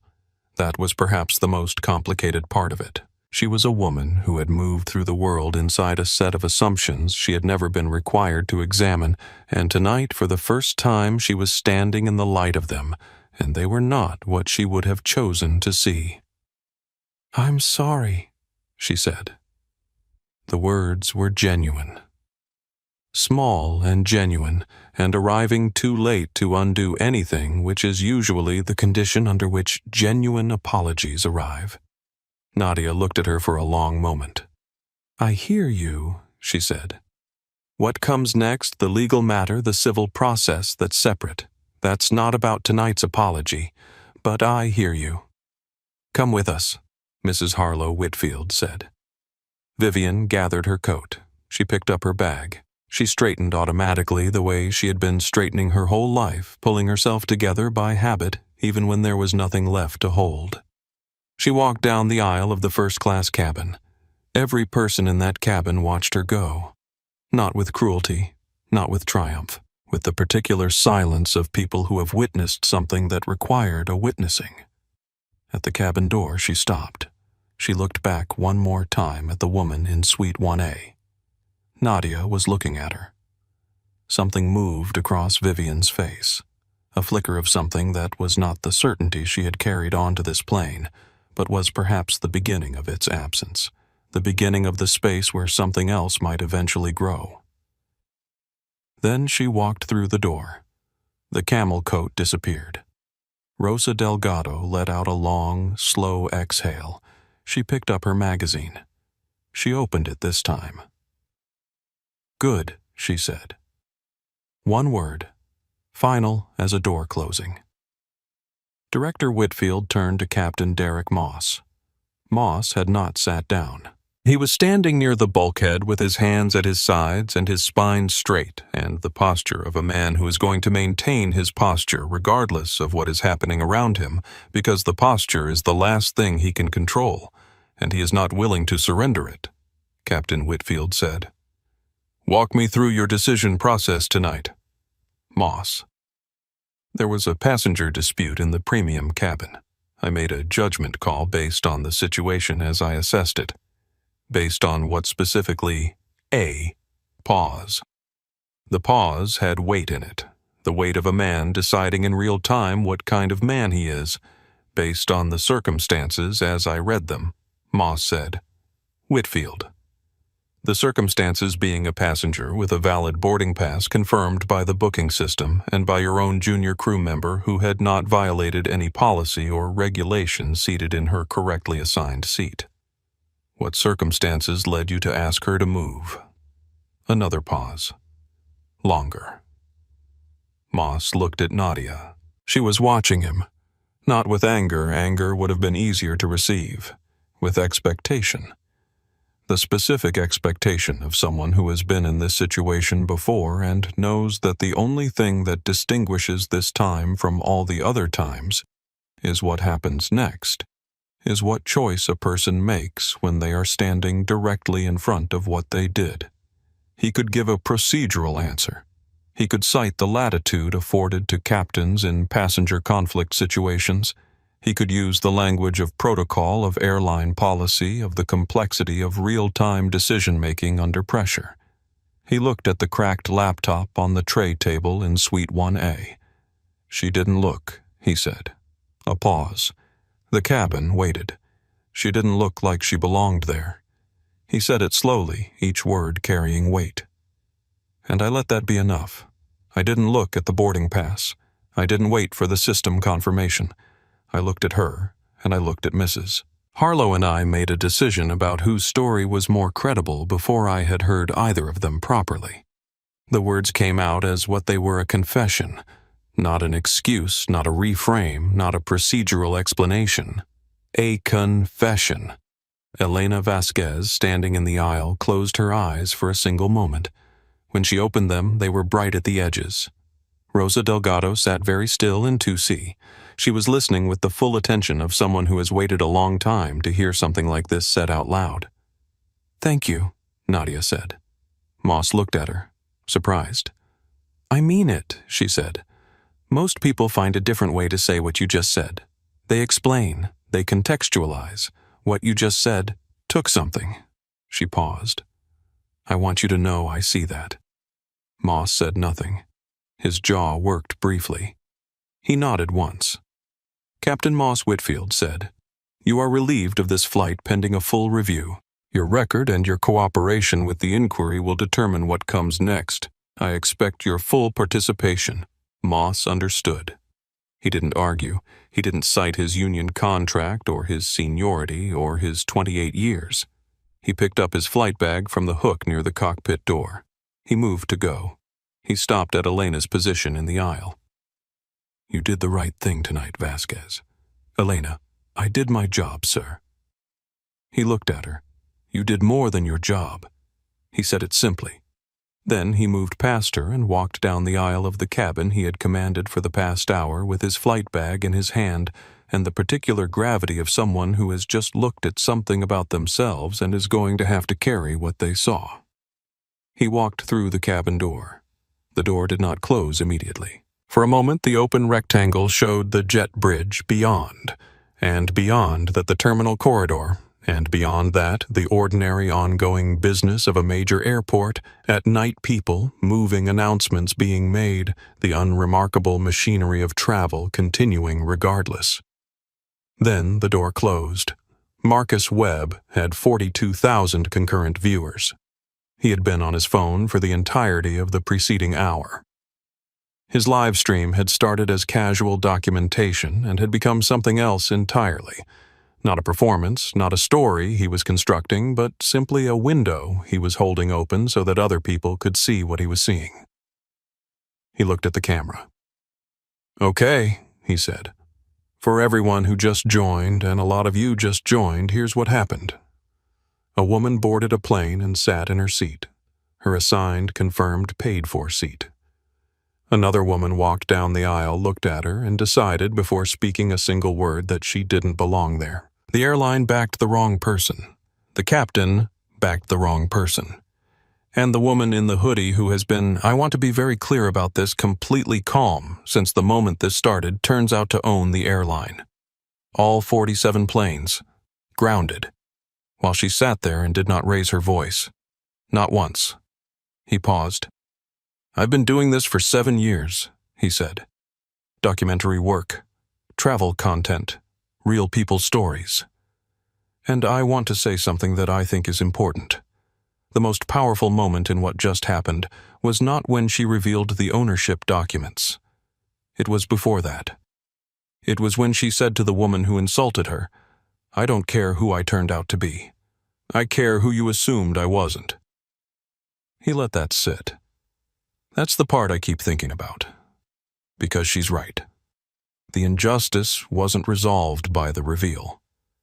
That was perhaps the most complicated part of it. She was a woman who had moved through the world inside a set of assumptions she had never been required to examine, and tonight, for the first time, she was standing in the light of them, and they were not what she would have chosen to see. "I'm sorry," she said. The words were genuine. Small and genuine, and arriving too late to undo anything, which is usually the condition under which genuine apologies arrive. Nadia looked at her for a long moment. "I hear you," she said. "What comes next, the legal matter, the civil process, that's separate. That's not about tonight's apology, but I hear you." "Come with us," Mrs. Harlow Whitfield said. Vivian gathered her coat. She picked up her bag. She straightened automatically the way she had been straightening her whole life, pulling herself together by habit, even when there was nothing left to hold. She walked down the aisle of the first-class cabin. Every person in that cabin watched her go. Not with cruelty, not with triumph, with the particular silence of people who have witnessed something that required a witnessing. At the cabin door, she stopped. She looked back one more time at the woman in Suite 1A. Nadia was looking at her. Something moved across Vivian's face, a flicker of something that was not the certainty she had carried onto this plane, but was perhaps the beginning of its absence, the beginning of the space where something else might eventually grow. Then she walked through the door. The camel coat disappeared. Rosa Delgado let out a long, slow exhale. She picked up her magazine. She opened it this time. "Good," she said. One word, final as a door closing. Director Whitfield turned to Captain Derek Moss. Moss had not sat down. He was standing near the bulkhead with his hands at his sides and his spine straight, and the posture of a man who is going to maintain his posture regardless of what is happening around him, because the posture is the last thing he can control, and he is not willing to surrender it, Captain Whitfield said. "Walk me through your decision process tonight." Moss. "There was a passenger dispute in the premium cabin. I made a judgment call based on the situation as I assessed it. Based on what specifically? A. Pause. The pause had weight in it, the weight of a man deciding in real time what kind of man he is, based on the circumstances as I read them," Moss said. Whitfield. "The circumstances being a passenger with a valid boarding pass confirmed by the booking system and by your own junior crew member who had not violated any policy or regulation seated in her correctly assigned seat. What circumstances led you to ask her to move?" Another pause. Longer. Moss looked at Nadia. She was watching him. Not with anger. Anger would have been easier to receive. With expectation. The specific expectation of someone who has been in this situation before and knows that the only thing that distinguishes this time from all the other times is what happens next, is what choice a person makes when they are standing directly in front of what they did. He could give a procedural answer. He could cite the latitude afforded to captains in passenger conflict situations. He could use the language of protocol, of airline policy, of the complexity of real-time decision-making under pressure. He looked at the cracked laptop on the tray table in Suite 1A. "She didn't look," he said. A pause. The cabin waited. "She didn't look like she belonged there." He said it slowly, each word carrying weight. "And I let that be enough. I didn't look at the boarding pass. I didn't wait for the system confirmation. I looked at her, and I looked at Mrs. Harlow and I made a decision about whose story was more credible before I had heard either of them properly. The words came out as what they were: a confession, not an excuse, not a reframe, not a procedural explanation. A confession. Elena Vasquez, standing in the aisle, closed her eyes for a single moment. When she opened them, they were bright at the edges. Rosa Delgado sat very still in 2C. She was listening with the full attention of someone who has waited a long time to hear something like this said out loud. "Thank you," Nadia said. Moss looked at her, surprised. "I mean it," she said. "Most people find a different way to say what you just said. They explain, they contextualize. What you just said took something." She paused. "I want you to know I see that." Moss said nothing. His jaw worked briefly. He nodded once. Captain Moss Whitfield said, "You are relieved of this flight pending a full review. Your record and your cooperation with the inquiry will determine what comes next. I expect your full participation." Moss understood. He didn't argue. He didn't cite his union contract or his seniority or his 28 years. He picked up his flight bag from the hook near the cockpit door. He moved to go. He stopped at Elena's position in the aisle. "You did the right thing tonight, Vasquez." "Elena, I did my job, sir." He looked at her. "You did more than your job." He said it simply. Then he moved past her and walked down the aisle of the cabin he had commanded for the past hour with his flight bag in his hand and the particular gravity of someone who has just looked at something about themselves and is going to have to carry what they saw. He walked through the cabin door. The door did not close immediately. For a moment, the open rectangle showed the jet bridge beyond, and beyond that the terminal corridor, and beyond that the ordinary ongoing business of a major airport, at night people, moving announcements being made, the unremarkable machinery of travel continuing regardless. Then the door closed. Marcus Webb had 42,000 concurrent viewers. He had been on his phone for the entirety of the preceding hour. His live stream had started as casual documentation and had become something else entirely. Not a performance, not a story he was constructing, but simply a window he was holding open so that other people could see what he was seeing. He looked at the camera. "Okay," he said. "For everyone who just joined, and a lot of you just joined, here's what happened." A woman boarded a plane and sat in her seat, her assigned, confirmed, paid-for seat. Another woman walked down the aisle, looked at her, and decided before speaking a single word that she didn't belong there. The airline backed the wrong person. The captain backed the wrong person. And the woman in the hoodie who has been, I want to be very clear about this, completely calm since the moment this started, turns out to own the airline. All 47 planes. Grounded. While she sat there and did not raise her voice. Not once. He paused. "I've been doing this for 7 years," he said. "Documentary work, travel content, real people stories. And I want to say something that I think is important. The most powerful moment in what just happened was not when she revealed the ownership documents. It was before that. It was when she said to the woman who insulted her, 'I don't care who I turned out to be. I care who you assumed I wasn't.'" He let that sit. That's the part I keep thinking about. Because she's right. The injustice wasn't resolved by the reveal.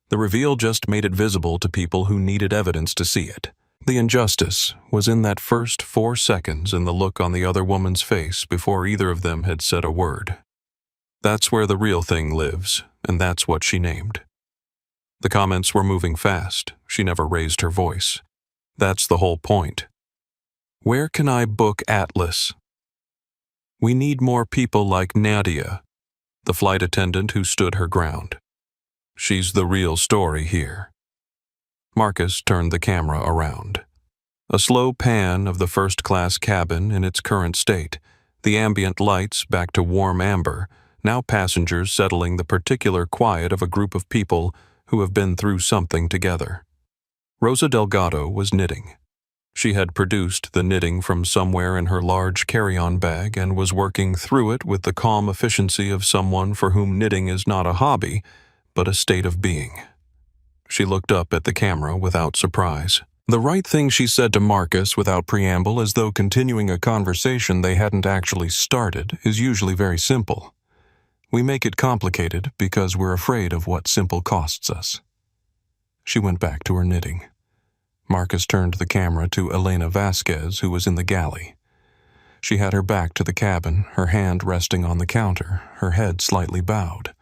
The reveal just made it visible to people who needed evidence to see it. The injustice was in that first 4 seconds in the look on the other woman's face before either of them had said a word. That's where the real thing lives, and that's what she named. The comments were moving fast. She never raised her voice. That's the whole point. "Where can I book Atlas?" "We need more people like Nadia," the flight attendant who stood her ground. "She's the real story here." Marcus turned the camera around. A slow pan of the first-class cabin in its current state, the ambient lights back to warm amber, now passengers settling the particular quiet of a group of people who have been through something together. Rosa Delgado was knitting. She had produced the knitting from somewhere in her large carry-on bag and was working through it with the calm efficiency of someone for whom knitting is not a hobby, but a state of being. She looked up at the camera without surprise. The right thing she said to Marcus without preamble, as though continuing a conversation they hadn't actually started, is usually very simple. We make it complicated because we're afraid of what simple costs us. She went back to her knitting. Marcus turned the camera to Elena Vasquez, who was in the galley. She had her back to the cabin, her hand resting on the counter, her head slightly bowed,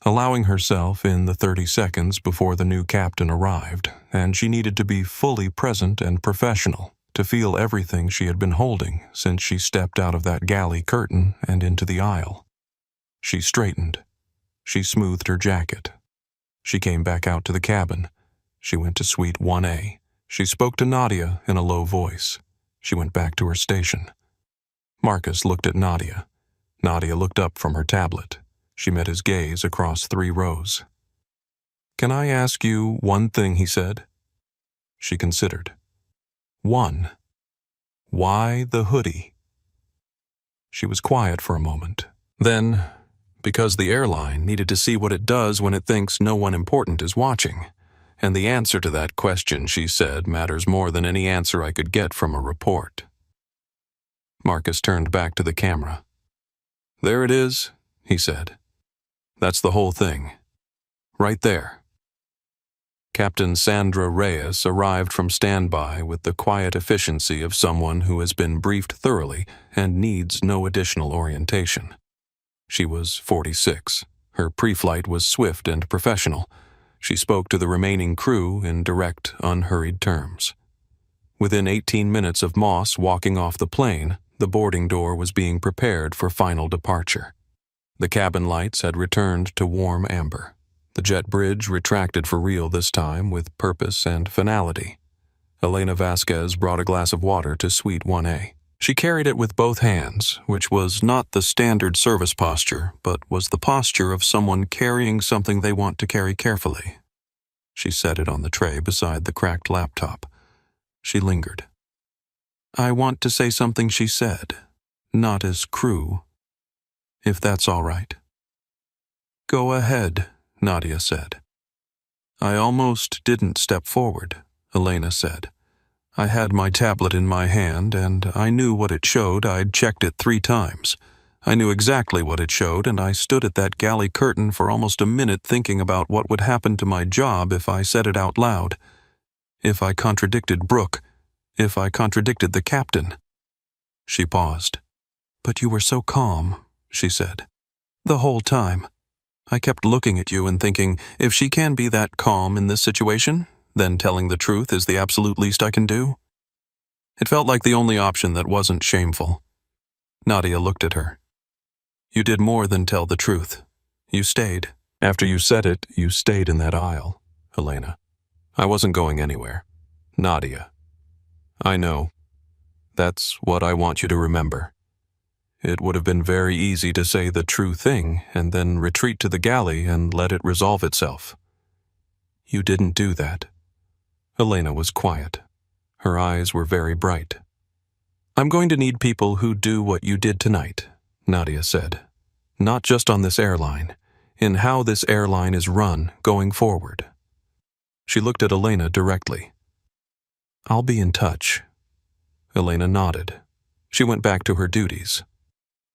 allowing herself in the 30 seconds before the new captain arrived, and she needed to be fully present and professional to feel everything she had been holding since she stepped out of that galley curtain and into the aisle. She straightened. She smoothed her jacket. She came back out to the cabin. She went to suite 1A. She spoke to Nadia in a low voice. She went back to her station. Marcus looked at Nadia. Nadia looked up from her tablet. She met his gaze across 3 rows. "Can I ask you one thing?" he said. She considered. "One. Why the hoodie?" She was quiet for a moment. Then, because the airline needed to see what it does when it thinks no one important is watching. And the answer to that question, she said, matters more than any answer I could get from a report. Marcus turned back to the camera. "There it is," he said. "That's the whole thing. Right there." Captain Sandra Reyes arrived from standby with the quiet efficiency of someone who has been briefed thoroughly and needs no additional orientation. She was 46. Her pre-flight was swift and professional. She spoke to the remaining crew in direct, unhurried terms. Within 18 minutes of Moss walking off the plane, the boarding door was being prepared for final departure. The cabin lights had returned to warm amber. The jet bridge retracted for real this time with purpose and finality. Elena Vasquez brought a glass of water to suite 1A. She carried it with both hands, which was not the standard service posture, but was the posture of someone carrying something they want to carry carefully. She set it on the tray beside the cracked laptop. She lingered. "I want to say something," she said, "not as crew, if that's all right." "Go ahead," Nadia said. "I almost didn't step forward," Elena said. "I had my tablet in my hand, and I knew what it showed. I'd checked it 3 times. I knew exactly what it showed, and I stood at that galley curtain for almost a minute thinking about what would happen to my job if I said it out loud. If I contradicted Brooke. If I contradicted the captain." She paused. "But you were so calm," she said. "The whole time. I kept looking at you and thinking, if she can be that calm in this situation, then telling the truth is the absolute least I can do." It felt like the only option that wasn't shameful. Nadia looked at her. "You did more than tell the truth. You stayed. After you said it, you stayed in that aisle, Elena. I wasn't going anywhere. Nadia. I know. That's what I want you to remember. It would have been very easy to say the true thing and then retreat to the galley and let it resolve itself. You didn't do that." Elena was quiet. Her eyes were very bright. "I'm going to need people who do what you did tonight," Nadia said. "Not just on this airline, in how this airline is run going forward." She looked at Elena directly. "I'll be in touch." Elena nodded. She went back to her duties.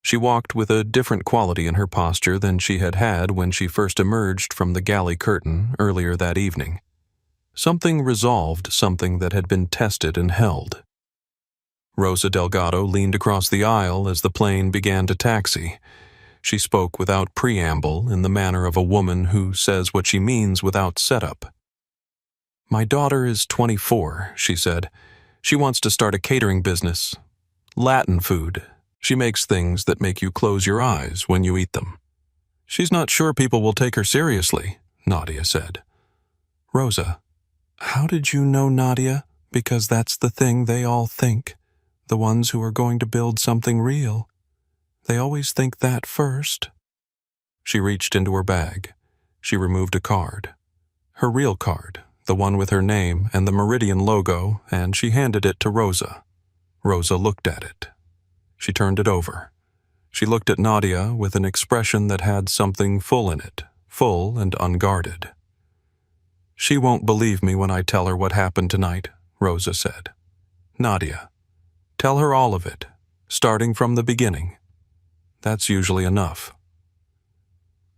She walked with a different quality in her posture than she had had when she first emerged from the galley curtain earlier that evening. Something resolved something that had been tested and held. Rosa Delgado leaned across the aisle as the plane began to taxi. She spoke without preamble in the manner of a woman who says what she means without setup. "My daughter is 24, she said. "She wants to start a catering business. Latin food. She makes things that make you close your eyes when you eat them. She's not sure people will take her seriously," Nadia said. "Rosa, how did you know Nadia?" Because that's the thing they all think. The ones who are going to build something real. They always think that first. She reached into her bag. She removed a card. Her real card, the one with her name and the Meridian logo, and she handed it to Rosa. Rosa looked at it. She turned it over. She looked at Nadia with an expression that had something full in it, full and unguarded. "She won't believe me when I tell her what happened tonight," Rosa said. "Nadia, tell her all of it, starting from the beginning. That's usually enough."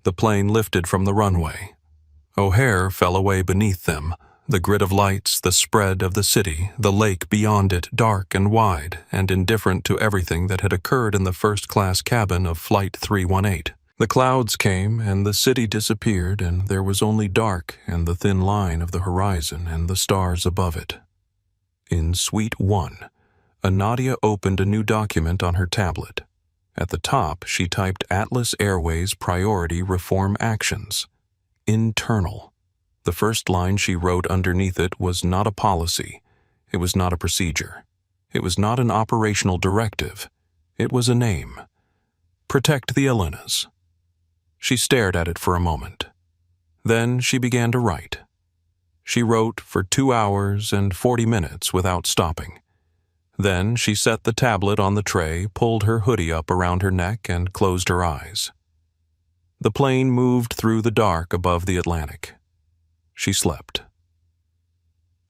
The plane lifted from the runway. O'Hare fell away beneath them, the grid of lights, the spread of the city, the lake beyond it dark and wide and indifferent to everything that had occurred in the first-class cabin of Flight 318. The clouds came and the city disappeared, and there was only dark and the thin line of the horizon and the stars above it. In Suite 1, Nadia opened a new document on her tablet. At the top, she typed Atlas Airways Priority Reform Actions. Internal. The first line she wrote underneath it was not a policy. It was not a procedure. It was not an operational directive. It was a name. Protect the Elenas. She stared at it for a moment. Then she began to write. She wrote for 2 hours and 40 minutes without stopping. Then she set the tablet on the tray, pulled her hoodie up around her neck, and closed her eyes. The plane moved through the dark above the Atlantic. She slept.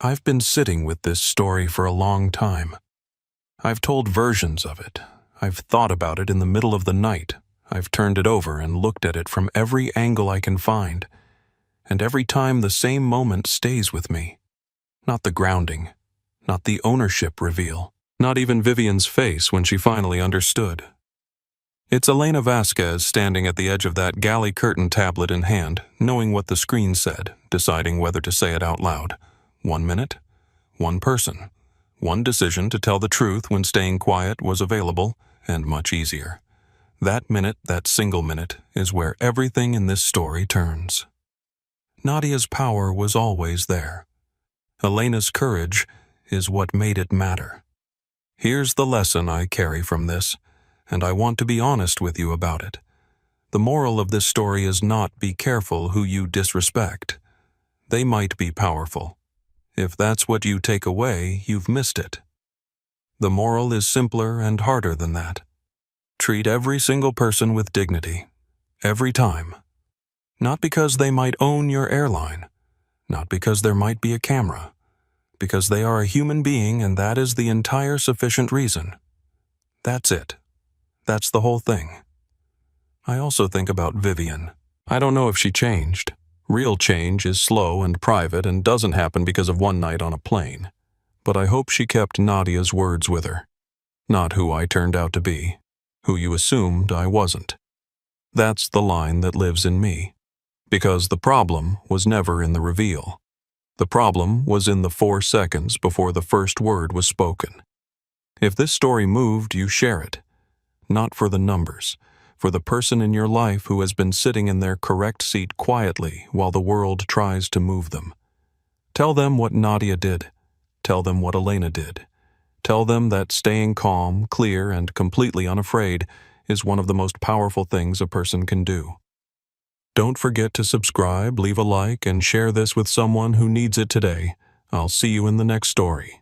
I've been sitting with this story for a long time. I've told versions of it. I've thought about it in the middle of the night. I've turned it over and looked at it from every angle I can find. And every time the same moment stays with me. Not the grounding, not the ownership reveal, not even Vivian's face when she finally understood. It's Elena Vasquez standing at the edge of that galley curtain tablet in hand, knowing what the screen said, deciding whether to say it out loud. 1 minute, one person, one decision to tell the truth when staying quiet was available and much easier. That minute, that single minute, is where everything in this story turns. Nadia's power was always there. Elena's courage is what made it matter. Here's the lesson I carry from this, and I want to be honest with you about it. The moral of this story is not be careful who you disrespect. They might be powerful. If that's what you take away, you've missed it. The moral is simpler and harder than that. Treat every single person with dignity, every time. Not because they might own your airline, not because there might be a camera, because they are a human being and that is the entire sufficient reason. That's it. That's the whole thing. I also think about Vivian. I don't know if she changed. Real change is slow and private and doesn't happen because of one night on a plane. But I hope she kept Nadia's words with her. Not who I turned out to be, who you assumed I wasn't. That's the line that lives in me. Because the problem was never in the reveal. The problem was in the 4 seconds before the first word was spoken. If this story moved, you share it. Not for the numbers, for the person in your life who has been sitting in their correct seat quietly while the world tries to move them. Tell them what Nadia did. Tell them what Elena did. Tell them that staying calm, clear, and completely unafraid is one of the most powerful things a person can do. Don't forget to subscribe, leave a like, and share this with someone who needs it today. I'll see you in the next story.